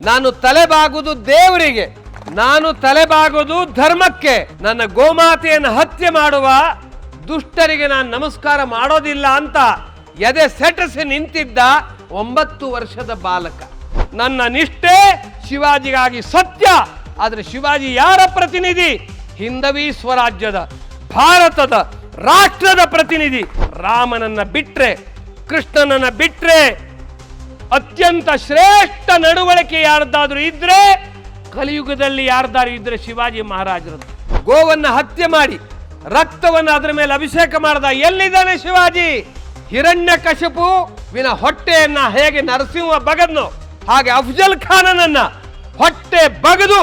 ನಾನು ತಲೆಬಾಗುವುದು ದೇವರಿಗೆ, ನಾನು ತಲೆಬಾಗುವುದು ಧರ್ಮಕ್ಕೆ. ನನ್ನ ಗೋಮಾತೆಯನ್ನು ಹತ್ಯೆ ಮಾಡುವ ದುಷ್ಟರಿಗೆ ನಾನು ನಮಸ್ಕಾರ ಮಾಡೋದಿಲ್ಲ ಅಂತ ಎದೆ ಸೆಟಸಿ ನಿಂತಿದ್ದ 9 ವರ್ಷದ ಬಾಲಕ. ನನ್ನ ನಿಷ್ಠೆ ಶಿವಾಜಿಗಾಗಿ ಸತ್ಯ. ಆದರೆ ಶಿವಾಜಿ ಯಾರ ಪ್ರತಿನಿಧಿ? ಹಿಂದವಿ ಸ್ವರಾಜ್ಯದ, ಭಾರತದ ರಾಷ್ಟ್ರದ ಪ್ರತಿನಿಧಿ. ರಾಮನನ್ನ ಬಿಟ್ರೆ, ಕೃಷ್ಣನನ್ನ ಬಿಟ್ರೆ ಅತ್ಯಂತ ಶ್ರೇಷ್ಠ ನಡವಳಿಕೆ ಯಾರ್ದಾದ್ರೂ ಇದ್ರೆ, ಕಲಿಯುಗದಲ್ಲಿ ಯಾರ್ದಾರು ಇದ್ರೆ ಶಿವಾಜಿ ಮಹಾರಾಜರದ್ದು. ಗೋವನ್ನ ಹತ್ಯೆ ಮಾಡಿ ರಕ್ತವನ್ನು ಅದರ ಮೇಲೆ ಅಭಿಷೇಕ ಮಾಡ್ದ. ಎಲ್ಲಿದ್ದಾನೆ ಶಿವಾಜಿ? ಹಿರಣ್ಯಕಶಿಪು ವಿನ ಹೊಟ್ಟೆಯನ್ನ ಹೇಗೆ ನರಸಿಂಹ ಬಗದ್ನೋ ಹಾಗೆ ಅಫ್ಜಲ್ ಖಾನನನ್ನ ಹೊಟ್ಟೆ ಬಗದು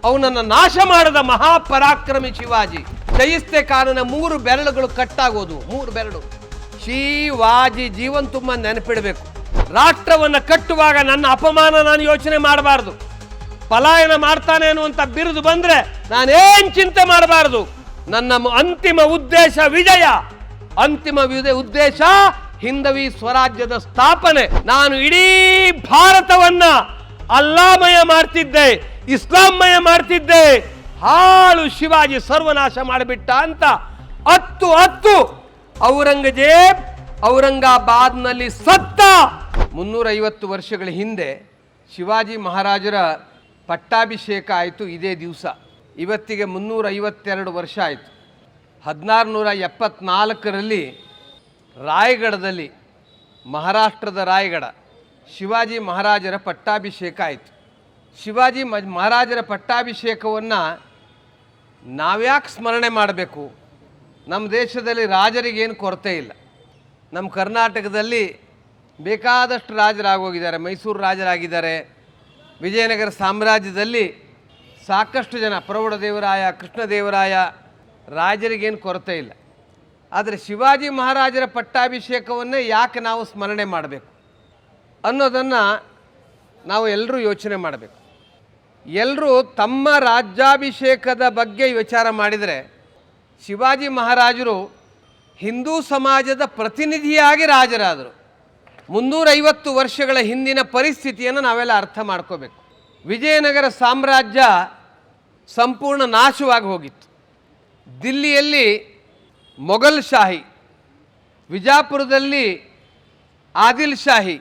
ಅವನನ್ನ ನಾಶ ಮಾಡದ ಮಹಾಪರಾಕ್ರಮಿ ಶಿವಾಜಿ. ಜಯಿಸ್ತೆ ಖಾನನ 3 ಬೆರಳುಗಳು ಕಟ್ಟಾಗೋದು. 3 ಬೆರಳು. ಶಿವಾಜಿ ಜೀವನ್ ತುಂಬ ನೆನಪಿಡಬೇಕು. ರಾಷ್ಟ್ರವನ್ನು ಕಟ್ಟುವಾಗ ನನ್ನ ಅಪಮಾನ ನಾನು ಯೋಚನೆ ಮಾಡಬಾರ್ದು. ಪಲಾಯನ ಮಾಡ್ತಾನೆ ಅನ್ನುವಂಥ ಬಿರುದು ಬಂದ್ರೆ ನಾನೇನ್ ಚಿಂತೆ ಮಾಡಬಾರ್ದು. ನನ್ನ ಅಂತಿಮ ಉದ್ದೇಶ ವಿಜಯ. ಅಂತಿಮ ಉದ್ದೇಶ ಹಿಂದವಿ ಸ್ವರಾಜ್ಯದ ಸ್ಥಾಪನೆ. ನಾನು ಇಡೀ ಭಾರತವನ್ನ ಅಲ್ಲಾಮಯ ಮಾಡ್ತಿದ್ದೆ, ಇಸ್ಲಾಂಮಯ ಮಾಡ್ತಿದ್ದೆ. ಹಾಳು ಶಿವಾಜಿ ಸರ್ವನಾಶ ಮಾಡಿಬಿಟ್ಟ ಅಂತ 10 ಔರಂಗಜೇಬ್ ಔರಂಗಾಬಾದ್ನಲ್ಲಿ ಸತ್ತ. 350 ವರ್ಷಗಳ ಹಿಂದೆ ಶಿವಾಜಿ ಮಹಾರಾಜರ ಪಟ್ಟಾಭಿಷೇಕ ಆಯಿತು. ಇದೇ ದಿವಸ. ಇವತ್ತಿಗೆ 352 ವರ್ಷ ಆಯಿತು. 1674ರಲ್ಲಿ ರಾಯಗಢದಲ್ಲಿ, ಮಹಾರಾಷ್ಟ್ರದ ರಾಯಗಢ, ಶಿವಾಜಿ ಮಹಾರಾಜರ ಪಟ್ಟಾಭಿಷೇಕ ಆಯಿತು. ಶಿವಾಜಿ ಮಹಾರಾಜರ ಪಟ್ಟಾಭಿಷೇಕವನ್ನು ನಾವ್ಯಾಕೆ ಸ್ಮರಣೆ ಮಾಡಬೇಕು? ನಮ್ಮ ದೇಶದಲ್ಲಿ ರಾಜರಿಗೇನು ಕೊರತೆ ಇಲ್ಲ. ನಮ್ಮ ಕರ್ನಾಟಕದಲ್ಲಿ ಬೇಕಾದಷ್ಟು ರಾಜರಾಗೋಗಿದ್ದಾರೆ. ಮೈಸೂರು ರಾಜರಾಗಿದ್ದಾರೆ. ವಿಜಯನಗರ ಸಾಮ್ರಾಜ್ಯದಲ್ಲಿ ಸಾಕಷ್ಟು ಜನ, ಪ್ರೌಢದೇವರಾಯ, ಕೃಷ್ಣದೇವರಾಯ, ರಾಜರಿಗೇನು ಕೊರತೆ ಇಲ್ಲ. ಆದರೆ ಶಿವಾಜಿ ಮಹಾರಾಜರ ಪಟ್ಟಾಭಿಷೇಕವನ್ನೇ ಯಾಕೆ ನಾವು ಸ್ಮರಣೆ ಮಾಡಬೇಕು ಅನ್ನೋದನ್ನು ನಾವು ಎಲ್ಲರೂ ಯೋಚನೆ ಮಾಡಬೇಕು. ಎಲ್ಲರೂ ತಮ್ಮ ರಾಜ್ಯಾಭಿಷೇಕದ ಬಗ್ಗೆ ವಿಚಾರ ಮಾಡಿದರೆ, ಶಿವಾಜಿ ಮಹಾರಾಜರು ಹಿಂದೂ ಸಮಾಜದ ಪ್ರತಿನಿಧಿಯಾಗಿ ರಾಜರಾದರು. 350 ವರ್ಷಗಳ ಹಿಂದಿನ ಪರಿಸ್ಥಿತಿಯನ್ನು ನಾವೆಲ್ಲ ಅರ್ಥ ಮಾಡ್ಕೋಬೇಕು. ವಿಜಯನಗರ ಸಾಮ್ರಾಜ್ಯ ಸಂಪೂರ್ಣ ನಾಶವಾಗಿ ಹೋಗಿತ್ತು. ದಿಲ್ಲಿಯಲ್ಲಿ ಮೊಘಲ್ ಶಾಹಿ, ವಿಜಾಪುರದಲ್ಲಿ ಆದಿಲ್ ಶಾಹಿ,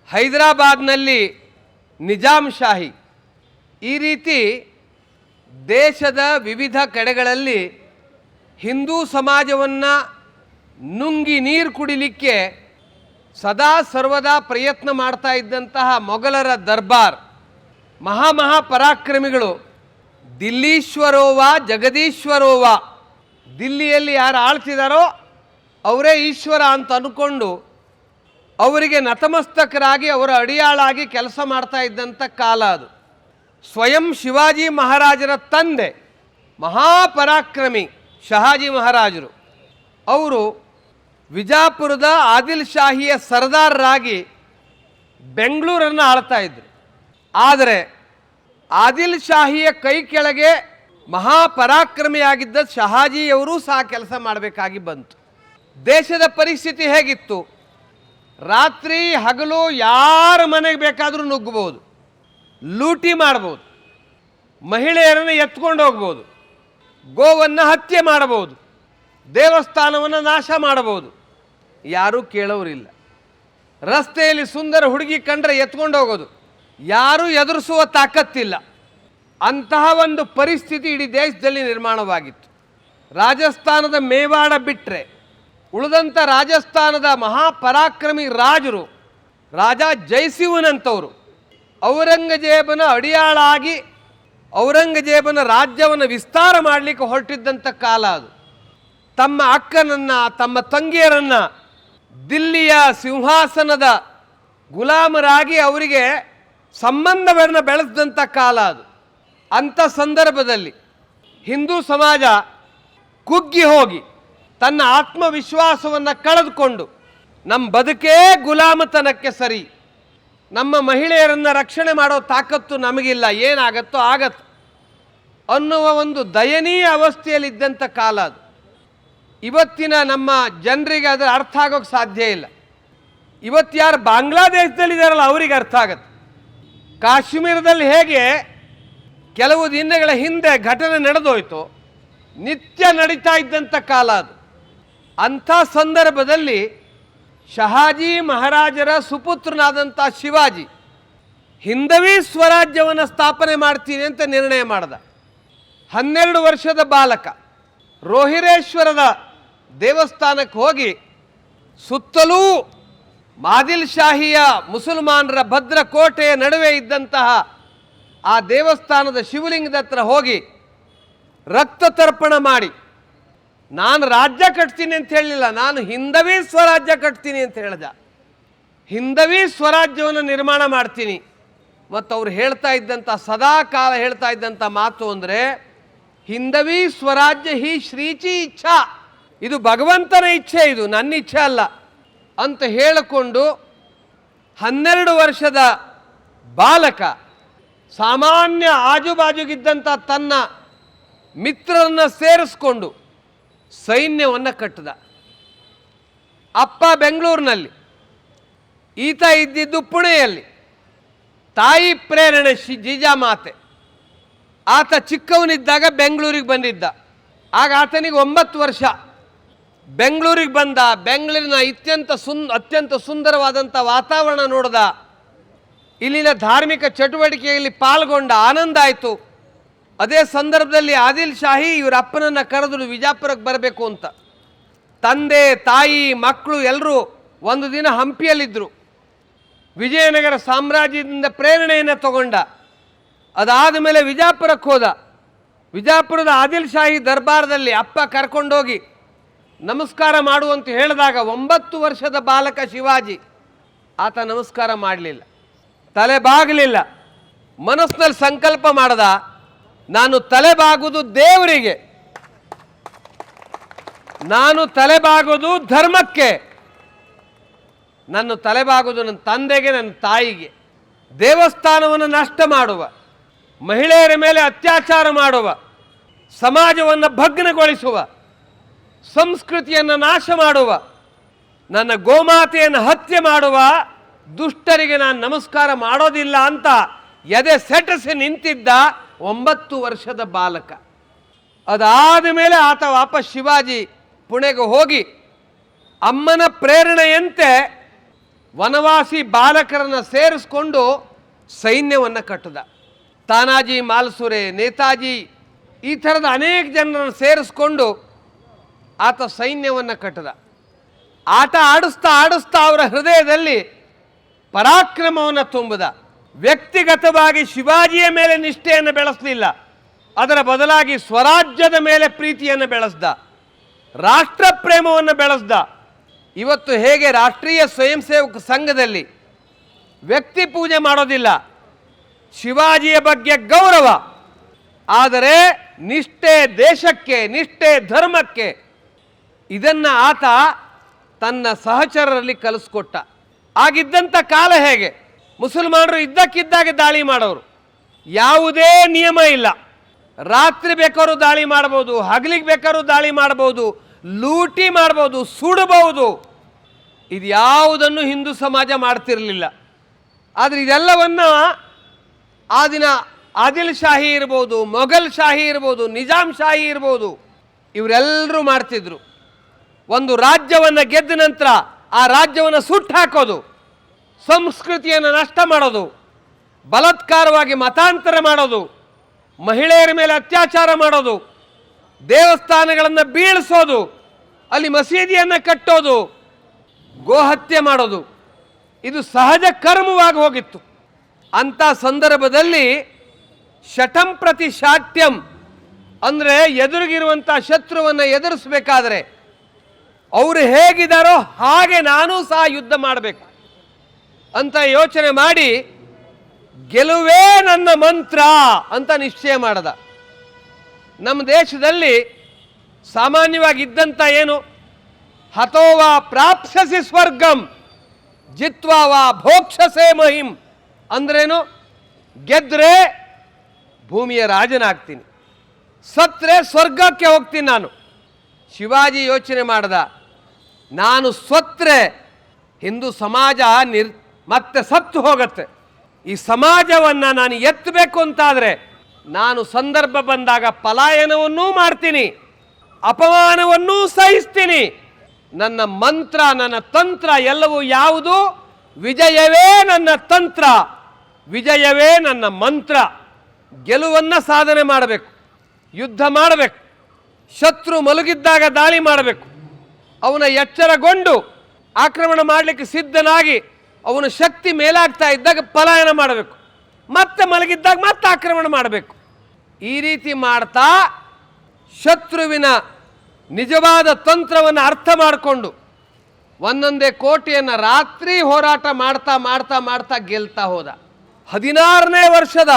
ಹೈದರಾಬಾದ್ನಲ್ಲಿ ನಿಜಾಮ್ ಶಾಹಿ, ಈ ರೀತಿ ದೇಶದ ವಿವಿಧ ಕಡೆಗಳಲ್ಲಿ ಹಿಂದೂ ಸಮಾಜವನ್ನು ನುಂಗಿ ನೀರು ಕುಡಿಲಿಕ್ಕೆ ಸದಾ ಸರ್ವದಾ ಪ್ರಯತ್ನ ಮಾಡ್ತಾ ಇದ್ದಂತಹ ಮೊಘಲರ ದರ್ಬಾರ್, ಮಹಾಪರಾಕ್ರಮಿಗಳು ದಿಲ್ಲೀಶ್ವರೋವಾ ಜಗದೀಶ್ವರೋವಾ, ದಿಲ್ಲಿಯಲ್ಲಿ ಯಾರು ಆಳ್ತಿದಾರೋ ಅವರೇ ಈಶ್ವರ ಅಂತ ಅಂದ್ಕೊಂಡು ಅವರಿಗೆ ನತಮಸ್ತಕರಾಗಿ ಅವರ ಅಡಿಯಾಳಾಗಿ ಕೆಲಸ ಮಾಡ್ತಾ ಇದ್ದಂಥ ಕಾಲ ಅದು. ಸ್ವಯಂ ಶಿವಾಜಿ ಮಹಾರಾಜರ ತಂದೆ ಮಹಾಪರಾಕ್ರಮಿ ಶಹಾಜಿ ಮಹಾರಾಜರು, ಅವರು ವಿಜಾಪುರದ ಆದಿಲ್ ಶಾಹಿಯ ಸರ್ದಾರರಾಗಿ ಬೆಂಗಳೂರನ್ನು ಆಳ್ತಾ ಇದ್ರು. ಆದರೆ ಆದಿಲ್ ಶಾಹಿಯ ಕೈ ಕೆಳಗೆ ಮಹಾಪರಾಕ್ರಮಿಯಾಗಿದ್ದ ಶಹಾಜಿಯವರೂ ಸಹ ಕೆಲಸ ಮಾಡಬೇಕಾಗಿ ಬಂತು. ದೇಶದ ಪರಿಸ್ಥಿತಿ ಹೇಗಿತ್ತು? ರಾತ್ರಿ ಹಗಲು ಯಾರ ಮನೆಗೆ ಬೇಕಾದರೂ ನುಗ್ಗಬಹುದು, ಲೂಟಿ ಮಾಡ್ಬೋದು, ಮಹಿಳೆಯರನ್ನು ಎತ್ಕೊಂಡು ಹೋಗ್ಬೋದು, ಗೋವನ್ನು ಹತ್ಯೆ ಮಾಡಬಹುದು, ದೇವಸ್ಥಾನವನ್ನು ನಾಶ ಮಾಡಬಹುದು. ಯಾರೂ ಕೇಳೋರಿಲ್ಲ. ರಸ್ತೆಯಲ್ಲಿ ಸುಂದರ ಹುಡುಗಿ ಕಂಡ್ರೆ ಎತ್ಕೊಂಡು ಹೋಗೋದು. ಯಾರೂ ಎದುರಿಸುವ ತಾಕತ್ತಿಲ್ಲ. ಅಂತಹ ಒಂದು ಪರಿಸ್ಥಿತಿ ಇಡೀ ದೇಶದಲ್ಲಿ ನಿರ್ಮಾಣವಾಗಿತ್ತು. ರಾಜಸ್ಥಾನದ ಮೇವಾಡ ಬಿಟ್ಟರೆ ಉಳಿದಂಥ ರಾಜಸ್ಥಾನದ ಮಹಾಪರಾಕ್ರಮಿ ರಾಜರು, ರಾಜ ಜೈಸಿಂಹನಂತವರು ಔರಂಗಜೇಬನ ಅಡಿಯಾಳಾಗಿ ಔರಂಗಜೇಬನ ರಾಜ್ಯವನ್ನು ವಿಸ್ತಾರ ಮಾಡಲಿಕ್ಕೆ ಹೊರಟಿದ್ದಂಥ ಕಾಲ ಅದು. ತಮ್ಮ ಅಕ್ಕನನ್ನ, ತಮ್ಮ ತಂಗಿಯರನ್ನು ದಿಲ್ಲಿಯ ಸಿಂಹಾಸನದ ಗುಲಾಮರಾಗಿ ಅವರಿಗೆ ಸಂಬಂಧವನ್ನು ಬೆಳೆಸಿದಂಥ ಕಾಲ ಅದು. ಅಂಥ ಸಂದರ್ಭದಲ್ಲಿ ಹಿಂದೂ ಸಮಾಜ ಕುಗ್ಗಿ ಹೋಗಿ ತನ್ನ ಆತ್ಮವಿಶ್ವಾಸವನ್ನು ಕಳೆದುಕೊಂಡು, ನಮ್ಮ ಬದುಕೇ ಗುಲಾಮತನಕ್ಕೆ ಸರಿ, ನಮ್ಮ ಮಹಿಳೆಯರನ್ನು ರಕ್ಷಣೆ ಮಾಡೋ ತಾಕತ್ತು ನಮಗಿಲ್ಲ, ಏನಾಗತ್ತೋ ಆಗತ್ತು ಅನ್ನುವ ಒಂದು ದಯನೀಯ ಅವಸ್ಥೆಯಲ್ಲಿದ್ದಂಥ ಕಾಲ ಅದು. ಇವತ್ತಿನ ನಮ್ಮ ಜನರಿಗೆ ಅದರ ಅರ್ಥ ಆಗೋಕ್ಕೆ ಸಾಧ್ಯ ಇಲ್ಲ. ಇವತ್ತು ಯಾರು ಬಾಂಗ್ಲಾದೇಶದಲ್ಲಿದ್ದಾರಲ್ಲ ಅವರಿಗೆ ಅರ್ಥ ಆಗತ್ತೆ. ಕಾಶ್ಮೀರದಲ್ಲಿ ಹೇಗೆ ಕೆಲವು ದಿನಗಳ ಹಿಂದೆ ಘಟನೆ ನಡೆದೋಯ್ತು, ನಿತ್ಯ ನಡೀತಾ ಇದ್ದಂಥ ಕಾಲ ಅದು. ಅಂಥ ಸಂದರ್ಭದಲ್ಲಿ ಶಹಾಜಿ ಮಹಾರಾಜರ ಸುಪುತ್ರನಾದಂಥ ಶಿವಾಜಿ ಹಿಂದವಿ ಸ್ವರಾಜ್ಯವನ್ನು ಸ್ಥಾಪನೆ ಮಾಡ್ತೀನಿ ಅಂತ ನಿರ್ಣಯ ಮಾಡ್ದ. 12 ವರ್ಷದ ಬಾಲಕ ರೋಹಿರೇಶ್ವರದ ದೇವಸ್ಥಾನಕ್ಕೆ ಹೋಗಿ ಸುತ್ತಲೂ ಮಾದಿಲ್ ಶಾಹಿಯ ಮುಸಲ್ಮಾನರ ಭದ್ರಕೋಟೆಯ ನಡುವೆ ಇದ್ದಂತಹ ಆ ದೇವಸ್ಥಾನದ ಶಿವಲಿಂಗದ ಹತ್ರ ಹೋಗಿ ರಕ್ತ ತರ್ಪಣ ಮಾಡಿ, ನಾನು ರಾಜ್ಯ ಕಟ್ತೀನಿ ಅಂತ ಹೇಳಲಿಲ್ಲ, ನಾನು ಹಿಂದವಿ ಸ್ವರಾಜ್ಯ ಕಟ್ತೀನಿ ಅಂತ ಹೇಳ್ದ. ಹಿಂದವಿ ಸ್ವರಾಜ್ಯವನ್ನು ನಿರ್ಮಾಣ ಮಾಡ್ತೀನಿ. ಮತ್ತು ಅವ್ರು ಹೇಳ್ತಾ ಇದ್ದಂಥ ಸದಾ ಕಾಲ ಹೇಳ್ತಾ ಇದ್ದಂಥ ಮಾತು ಅಂದರೆ, ಹಿಂದವಿ ಸ್ವರಾಜ್ಯ ಹಿ ಶ್ರೀಚಿ ಇಚ್ಛಾ, ಇದು ಭಗವಂತನ ಇಚ್ಛೆ, ಇದು ನನ್ನ ಇಚ್ಛೆ ಅಲ್ಲ ಅಂತ ಹೇಳಿಕೊಂಡು 12 ವರ್ಷದ ಬಾಲಕ ಸಾಮಾನ್ಯ ಆಜುಬಾಜುಗಿದ್ದಂಥ ತನ್ನ ಮಿತ್ರರನ್ನು ಸೇರಿಸ್ಕೊಂಡು ಸೈನ್ಯವನ್ನು ಕಟ್ಟಿದ. ಅಪ್ಪ ಬೆಂಗಳೂರಿನಲ್ಲಿ, ಈತ ಇದ್ದಿದ್ದು ಪುಣೆಯಲ್ಲಿ. ತಾಯಿ ಪ್ರೇರಣೆ ಜೀಜಾಮಾತೆ. ಆತ ಚಿಕ್ಕವನಿದ್ದಾಗ ಬೆಂಗಳೂರಿಗೆ ಬಂದಿದ್ದ. ಆಗ ಆತನಿಗೆ 9 ವರ್ಷ. ಬೆಂಗಳೂರಿಗೆ ಬಂದ. ಬೆಂಗಳೂರಿನ ಅತ್ಯಂತ ಸುಂದರವಾದಂಥ ವಾತಾವರಣ ನೋಡಿದ. ಇಲ್ಲಿನ ಧಾರ್ಮಿಕ ಚಟುವಟಿಕೆಯಲ್ಲಿ ಪಾಲ್ಗೊಂಡ. ಆನಂದ ಆಯಿತು. ಅದೇ ಸಂದರ್ಭದಲ್ಲಿ ಆದಿಲ್ ಶಾಹಿ ಇವರ ಅಪ್ಪನನ್ನು ಕರೆದ್ರು ವಿಜಾಪುರಕ್ಕೆ ಬರಬೇಕು ಅಂತ. ತಂದೆ ತಾಯಿ ಮಕ್ಕಳು ಎಲ್ಲರೂ ಒಂದು ದಿನ ಹಂಪಿಯಲ್ಲಿದ್ದರು. ವಿಜಯನಗರ ಸಾಮ್ರಾಜ್ಯದಿಂದ ಪ್ರೇರಣೆಯನ್ನು ತಗೊಂಡ. ಅದಾದ ಮೇಲೆ ವಿಜಾಪುರಕ್ಕೆ ಹೋದ. ವಿಜಾಪುರದ ಆದಿಲ್ ಶಾಹಿ ದರ್ಬಾರದಲ್ಲಿ ಅಪ್ಪ ಕರ್ಕೊಂಡೋಗಿ ನಮಸ್ಕಾರ ಮಾಡುವಂತ ಹೇಳಿದಾಗ 9 ವರ್ಷದ ಬಾಲಕ ಶಿವಾಜಿ ಆತ ನಮಸ್ಕಾರ ಮಾಡಲಿಲ್ಲ, ತಲೆ ಬಾಗಲಿಲ್ಲ. ಮನಸ್ಸಿನಲ್ಲಿ ಸಂಕಲ್ಪ ಮಾಡ್ದ, ನಾನು ತಲೆ ಬಾಗುವುದು ದೇವರಿಗೆ, ನಾನು ತಲೆ ಬಾಗೋದು ಧರ್ಮಕ್ಕೆ, ನನ್ನ ತಲೆ ಬಾಗೋದು ನನ್ನ ತಂದೆಗೆ, ನನ್ನ ತಾಯಿಗೆ. ದೇವಸ್ಥಾನವನ್ನು ನಷ್ಟ ಮಾಡುವ, ಮಹಿಳೆಯರ ಮೇಲೆ ಅತ್ಯಾಚಾರ ಮಾಡುವ, ಸಮಾಜವನ್ನು ಭಗ್ನಗೊಳಿಸುವ, ಸಂಸ್ಕೃತಿಯನ್ನು ನಾಶ ಮಾಡುವ, ನನ್ನ ಗೋಮಾತೆಯನ್ನು ಹತ್ಯೆ ಮಾಡುವ ದುಷ್ಟರಿಗೆ ನಾನು ನಮಸ್ಕಾರ ಮಾಡೋದಿಲ್ಲ ಅಂತ ಎದೆ ಸೆಟಸಿ ನಿಂತಿದ್ದ 9 ವರ್ಷದ ಬಾಲಕ. ಅದಾದ ಮೇಲೆ ಆತ ವಾಪಸ್ ಶಿವಾಜಿ ಪುಣೆಗೆ ಹೋಗಿ ಅಮ್ಮನ ಪ್ರೇರಣೆಯಂತೆ ವನವಾಸಿ ಬಾಲಕರನ್ನು ಸೇರಿಸ್ಕೊಂಡು ಸೈನ್ಯವನ್ನು ಕಟ್ಟಿದ. ತಾನಾಜಿ ಮಾಲ್ಸುರೆ, ನೇತಾಜಿ, ಈ ಥರದ ಅನೇಕ ಜನರನ್ನು ಸೇರಿಸ್ಕೊಂಡು ಆತ ಸೈನ್ಯವನ್ನು ಕಟ್ಟಿದ. ಆಟ ಆಡಿಸ್ತಾ ಆಡಿಸ್ತಾ ಅವರ ಹೃದಯದಲ್ಲಿ ಪರಾಕ್ರಮವನ್ನು ತುಂಬಿದ. ವ್ಯಕ್ತಿಗತವಾಗಿ ಶಿವಾಜಿಯ ಮೇಲೆ ನಿಷ್ಠೆಯನ್ನು ಬೆಳೆಸಲಿಲ್ಲ, ಅದರ ಬದಲಾಗಿ ಸ್ವರಾಜ್ಯದ ಮೇಲೆ ಪ್ರೀತಿಯನ್ನು ಬೆಳೆಸ್ದ, ರಾಷ್ಟ್ರ ಪ್ರೇಮವನ್ನು ಬೆಳೆಸ್ದ. ಇವತ್ತು ಹೇಗೆ ರಾಷ್ಟ್ರೀಯ ಸ್ವಯಂ ಸೇವಕ ಸಂಘದಲ್ಲಿ ವ್ಯಕ್ತಿ ಪೂಜೆ ಮಾಡೋದಿಲ್ಲ, ಶಿವಾಜಿಯ ಬಗ್ಗೆ ಗೌರವ, ಆದರೆ ನಿಷ್ಠೆ ದೇಶಕ್ಕೆ, ನಿಷ್ಠೆ ಧರ್ಮಕ್ಕೆ, ಇದನ್ನು ಆತ ತನ್ನ ಸಹಚರರಲ್ಲಿ ಕಲಿಸ್ಕೊಟ್ಟ. ಆಗಿದ್ದಂಥ ಕಾಲ ಹೇಗೆ, ಮುಸಲ್ಮಾನರು ಇದ್ದಕ್ಕಿದ್ದಾಗೆ ದಾಳಿ ಮಾಡೋರು, ಯಾವುದೇ ನಿಯಮ ಇಲ್ಲ. ರಾತ್ರಿ ಬೇಕಾದ್ರೂ ದಾಳಿ ಮಾಡ್ಬೋದು, ಹಗಲಿಗೆ ಬೇಕಾದ್ರೂ ದಾಳಿ ಮಾಡ್ಬೋದು, ಲೂಟಿ ಮಾಡ್ಬೋದು, ಸುಡಬಹುದು. ಇದು ಯಾವುದನ್ನು ಹಿಂದೂ ಸಮಾಜ ಮಾಡ್ತಿರಲಿಲ್ಲ. ಆದರೆ ಇದೆಲ್ಲವನ್ನು ಆ ದಿನ ಆದಿಲ್ ಶಾಹಿ ಇರ್ಬೋದು, ಮೊಘಲ್ ಶಾಹಿ ಇರ್ಬೋದು, ನಿಜಾಮ್ ಶಾಹಿ ಇರ್ಬೋದು, ಇವರೆಲ್ಲರೂ ಮಾಡ್ತಿದ್ರು. ಒಂದು ರಾಜ್ಯವನ್ನು ಗೆದ್ದ ನಂತರ ಆ ರಾಜ್ಯವನ್ನು ಸುಟ್ಟು ಹಾಕೋದು, ಸಂಸ್ಕೃತಿಯನ್ನು ನಷ್ಟ ಮಾಡೋದು, ಬಲಾತ್ಕಾರವಾಗಿ ಮತಾಂತರ ಮಾಡೋದು, ಮಹಿಳೆಯರ ಮೇಲೆ ಅತ್ಯಾಚಾರ ಮಾಡೋದು, ದೇವಸ್ಥಾನಗಳನ್ನು ಬೀಳಿಸೋದು, ಅಲ್ಲಿ ಮಸೀದಿಯನ್ನು ಕಟ್ಟೋದು, ಗೋಹತ್ಯೆ ಮಾಡೋದು, ಇದು ಸಹಜ ಕರ್ಮವಾಗಿ ಹೋಗಿತ್ತು. ಅಂಥ ಸಂದರ್ಭದಲ್ಲಿ ಶಠಂ ಪ್ರತಿ ಶಾಠ್ಯಂ ಅಂದರೆ ಎದುರಿಗಿರುವಂಥ ಶತ್ರುವನ್ನು ಎದುರಿಸಬೇಕಾದ್ರೆ ಅವರು ಹೇಗಿದ್ದಾರೋ ಹಾಗೆ ನಾನೂ ಸಹ ಯುದ್ಧ ಮಾಡಬೇಕು ಅಂತ ಯೋಚನೆ ಮಾಡಿ ಗೆಲುವೇ ನನ್ನ ಮಂತ್ರ ಅಂತ ನಿಶ್ಚಯ ಮಾಡದ. ನಮ್ಮ ದೇಶದಲ್ಲಿ ಸಾಮಾನ್ಯವಾಗಿದ್ದಂಥ ಏನು ಹತೋವಾ ಪ್ರಾಪ್ಸ್ಯಸಿ ಸ್ವರ್ಗಂ ಜಿತ್ವಾ ವಾ ಭೋಕ್ಷಸೆ ಮಹಿಂ ಅಂದ್ರೇನು, ಗೆದ್ರೆ ಭೂಮಿಯ ರಾಜನಾಗ್ತೀನಿ, ಸತ್ರೆ ಸ್ವರ್ಗಕ್ಕೆ ಹೋಗ್ತೀನಿ ನಾನು. ಶಿವಾಜಿ ಯೋಚನೆ ಮಾಡ್ದ, ನಾನು ಸತ್ರೆ ಹಿಂದೂ ಸಮಾಜ ಮತ್ತೆ ಸತ್ತು ಹೋಗತ್ತೆ, ಈ ಸಮಾಜವನ್ನು ನಾನು ಎತ್ತಬೇಕು ಅಂತಾದರೆ ನಾನು ಸಂದರ್ಭ ಬಂದಾಗ ಪಲಾಯನವನ್ನೂ ಮಾಡ್ತೀನಿ, ಅಪಮಾನವನ್ನೂ ಸಹಿಸ್ತೀನಿ. ನನ್ನ ಮಂತ್ರ, ನನ್ನ ತಂತ್ರ ಎಲ್ಲವೂ ಯಾವುದು? ವಿಜಯವೇ ನನ್ನ ತಂತ್ರ, ವಿಜಯವೇ ನನ್ನ ಮಂತ್ರ. ಗೆಲುವನ್ನು ಸಾಧನೆ ಮಾಡಬೇಕು, ಯುದ್ಧ ಮಾಡಬೇಕು, ಶತ್ರು ಮಲಗಿದ್ದಾಗ ದಾಳಿ ಮಾಡಬೇಕು, ಅವನ ಎಚ್ಚರಗೊಂಡು ಆಕ್ರಮಣ ಮಾಡಲಿಕ್ಕೆ ಸಿದ್ಧನಾಗಿ ಅವನ ಶಕ್ತಿ ಮೇಲಾಗ್ತಾ ಇದ್ದಾಗ ಪಲಾಯನ ಮಾಡಬೇಕು, ಮತ್ತೆ ಮಲಗಿದ್ದಾಗ ಮತ್ತೆ ಆಕ್ರಮಣ ಮಾಡಬೇಕು. ಈ ರೀತಿ ಮಾಡ್ತಾ ಶತ್ರುವಿನ ನಿಜವಾದ ತಂತ್ರವನ್ನು ಅರ್ಥ ಮಾಡಿಕೊಂಡು ಒಂದೊಂದೇ ಕೋಟೆಯನ್ನು ರಾತ್ರಿ ಹೋರಾಟ ಮಾಡ್ತಾ ಮಾಡ್ತಾ ಮಾಡ್ತಾ ಗೆಲ್ತಾ ಹೋದ. 16ನೇ ವರ್ಷದ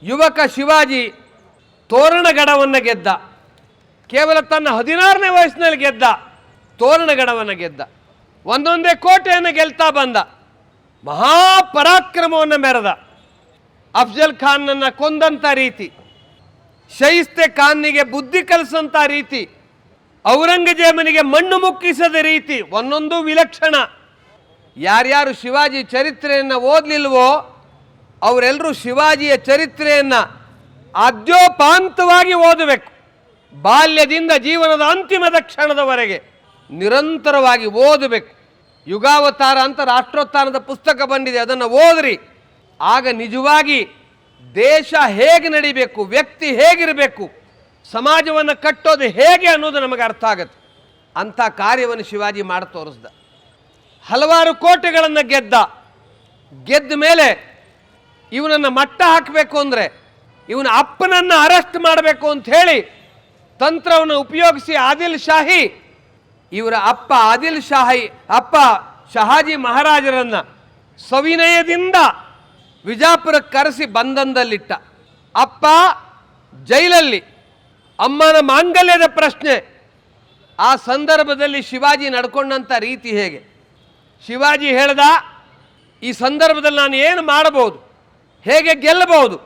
ಯುವಕ ಶಿವಾಜಿ ತೋರಣಗಡವನ್ನು ಗೆದ್ದ. ಕೇವಲ ತನ್ನ 16ನೇ ವಯಸ್ಸಿನಲ್ಲಿ ಗೆದ್ದ, ತೋರಣಗಡವನ್ನು ಗೆದ್ದ. ಒಂದೊಂದೇ ಕೋಟೆಯನ್ನು ಗೆಲ್ತಾ ಬಂದ, ಮಹಾಪರಾಕ್ರಮವನ್ನು ಮೆರೆದ. ಅಫ್ಜಲ್ ಖಾನ್ನನ್ನು ಕೊಂದಂಥ ರೀತಿ, ಶೈಸ್ತೆ ಖಾನ್ನಿಗೆ ಬುದ್ಧಿ ಕಲಿಸಂಥ ರೀತಿ, ಔರಂಗಜೇಬನಿಗೆ ಮಣ್ಣು ಮುಕ್ಕಿಸದ ರೀತಿ, ಒಂದೊಂದು ವಿಲಕ್ಷಣ. ಯಾರ್ಯಾರು ಶಿವಾಜಿ ಚರಿತ್ರೆಯನ್ನು ಓದಲಿಲ್ವೋ ಅವರೆಲ್ಲರೂ ಶಿವಾಜಿಯ ಚರಿತ್ರೆಯನ್ನು ಆದ್ಯೋಪಾಂತವಾಗಿ ಓದಬೇಕು. ಬಾಲ್ಯದಿಂದ ಜೀವನದ ಅಂತಿಮದ ಕ್ಷಣದವರೆಗೆ ನಿರಂತರವಾಗಿ ಓದಬೇಕು. ಯುಗಾವತಾರ ಅಂತ ರಾಷ್ಟ್ರೋತ್ಥಾನದ ಪುಸ್ತಕ ಬಂದಿದೆ, ಅದನ್ನು ಓದ್ರಿ. ಆಗ ನಿಜವಾಗಿ ದೇಶ ಹೇಗೆ ನಡಿಬೇಕು, ವ್ಯಕ್ತಿ ಹೇಗಿರಬೇಕು, ಸಮಾಜವನ್ನು ಕಟ್ಟೋದು ಹೇಗೆ ಅನ್ನೋದು ನಮಗೆ ಅರ್ಥ ಆಗುತ್ತೆ. ಅಂಥ ಕಾರ್ಯವನ್ನು ಶಿವಾಜಿ ಮಾಡಿ ತೋರಿಸ್ದ. ಹಲವಾರು ಕೋಟೆಗಳನ್ನು ಗೆದ್ದ ಮೇಲೆ ಇವನನ್ನು ಮಟ್ಟ ಹಾಕಬೇಕು ಅಂದರೆ ಇವನ ಅಪ್ಪನನ್ನು ಅರೆಸ್ಟ್ ಮಾಡಬೇಕು ಅಂತ ಹೇಳಿ ತಂತ್ರವನ್ನು ಉಪಯೋಗಿಸಿ ಆದಿಲ್ ಶಾಹಿ, ಇವರ ಅಪ್ಪ ಆದಿಲ್ ಶಾಹಿ ಅಪ್ಪ ಶಹಾಜಿ ಮಹಾರಾಜರನ್ನು ಸವಿನಯದಿಂದ ವಿಜಾಪುರಕ್ಕೆ ಕರೆಸಿ ಬಂಧನದಲ್ಲಿಟ್ಟ. ಅಪ್ಪ ಜೈಲಲ್ಲಿ, ಅಮ್ಮನ ಮಾಂಗಲ್ಯದ ಪ್ರಶ್ನೆ. ಆ ಸಂದರ್ಭದಲ್ಲಿ ಶಿವಾಜಿ ನಡ್ಕೊಂಡಂಥ ರೀತಿ ಹೇಗೆ? ಶಿವಾಜಿ ಹೇಳ್ದ, ಈ ಸಂದರ್ಭದಲ್ಲಿ ನಾನು ಏನು ಮಾಡಬಹುದು, ಹೇಗೆ ಗೆಲ್ಲಬಹುದು,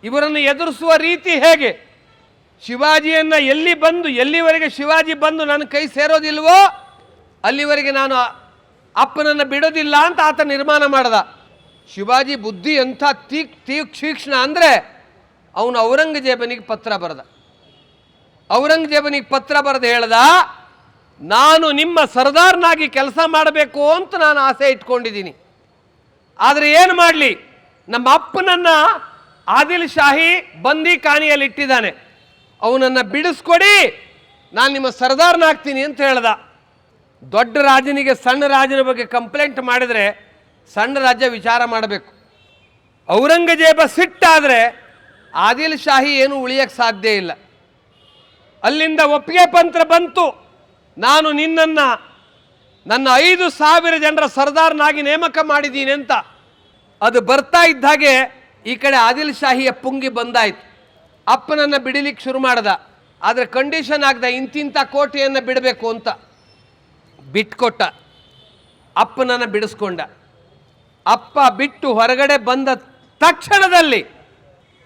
ಇವರನ್ನು ಎದುರಿಸುವ ರೀತಿ ಹೇಗೆ? ಶಿವಾಜಿಯನ್ನು ಎಲ್ಲಿವರೆಗೆ ಶಿವಾಜಿ ಬಂದು ನನ್ನ ಕೈ ಸೇರೋದಿಲ್ವೋ ಅಲ್ಲಿವರೆಗೆ ನಾನು ಅಪ್ಪನನ್ನು ಬಿಡೋದಿಲ್ಲ ಅಂತ ಆತ ನಿರ್ಮಾಣ ಮಾಡ್ದ. ಶಿವಾಜಿ ಬುದ್ಧಿ ಎಂಥ ತೀಕ್ಷ್ಣ ಅಂದರೆ ಅವನು ಔರಂಗಜೇಬನಿಗೆ ಪತ್ರ ಬರೆದ. ಔರಂಗಜೇಬನಿಗೆ ಪತ್ರ ಬರೆದು ಹೇಳ್ದ, ನಾನು ನಿಮ್ಮ ಸರ್ದಾರ್ನಾಗಿ ಕೆಲಸ ಮಾಡಬೇಕು ಅಂತ ನಾನು ಆಸೆ ಇಟ್ಕೊಂಡಿದ್ದೀನಿ. ಆದರೆ ಏನು ಮಾಡಲಿ, ನಮ್ಮ ಅಪ್ಪನನ್ನು ಆದಿಲ್ ಶಾಹಿ ಬಂದಿ ಖಾನೆಯಲ್ಲಿ ಇಟ್ಟಿದ್ದಾನೆ, ಅವನನ್ನು ಬಿಡಿಸ್ಕೊಡಿ, ನಾನು ನಿಮ್ಮ ಸರ್ದಾರ್ನಾಗ್ತೀನಿ ಅಂತ ಹೇಳ್ದ. ದೊಡ್ಡ ರಾಜನಿಗೆ ಸಣ್ಣ ರಾಜನ ಬಗ್ಗೆ ಕಂಪ್ಲೇಂಟ್ ಮಾಡಿದರೆ ಸಣ್ಣ ರಾಜ್ಯ ವಿಚಾರ ಮಾಡಬೇಕು. ಔರಂಗಜೇಬ ಸಿಟ್ಟಾದರೆ ಆದಿಲ್ ಶಾಹಿ ಏನು ಉಳಿಯಕ್ಕೆ ಸಾಧ್ಯ ಇಲ್ಲ. ಅಲ್ಲಿಂದ ಒಪ್ಪಿಗೆ ಪತ್ರ ಬಂತು, ನಾನು ನಿನ್ನನ್ನು ನನ್ನ 5,000 ಜನರ ಸರ್ದಾರ್ನಾಗಿ ನೇಮಕ ಮಾಡಿದ್ದೀನಿ ಅಂತ. ಅದು ಬರ್ತಾ ಇದ್ದ ಹಾಗೆ ಈ ಕಡೆ ಆದಿಲ್ ಶಾಹಿಯ ಪುಂಗಿ ಬಂದಾಯಿತು. ಅಪ್ಪನನ್ನು ಬಿಡಲಿಕ್ಕೆ ಶುರು ಮಾಡ್ದ. ಆದರೆ ಕಂಡೀಷನ್ ಆಗ್ದ, ಇಂತಿಂಥ ಕೋಟೆಯನ್ನು ಬಿಡಬೇಕು ಅಂತ. ಬಿಟ್ಕೊಟ್ಟ, ಅಪ್ಪನನ್ನು ಬಿಡಿಸ್ಕೊಂಡ. ಅಪ್ಪ ಬಿಟ್ಟು ಹೊರಗಡೆ ಬಂದ ತಕ್ಷಣದಲ್ಲಿ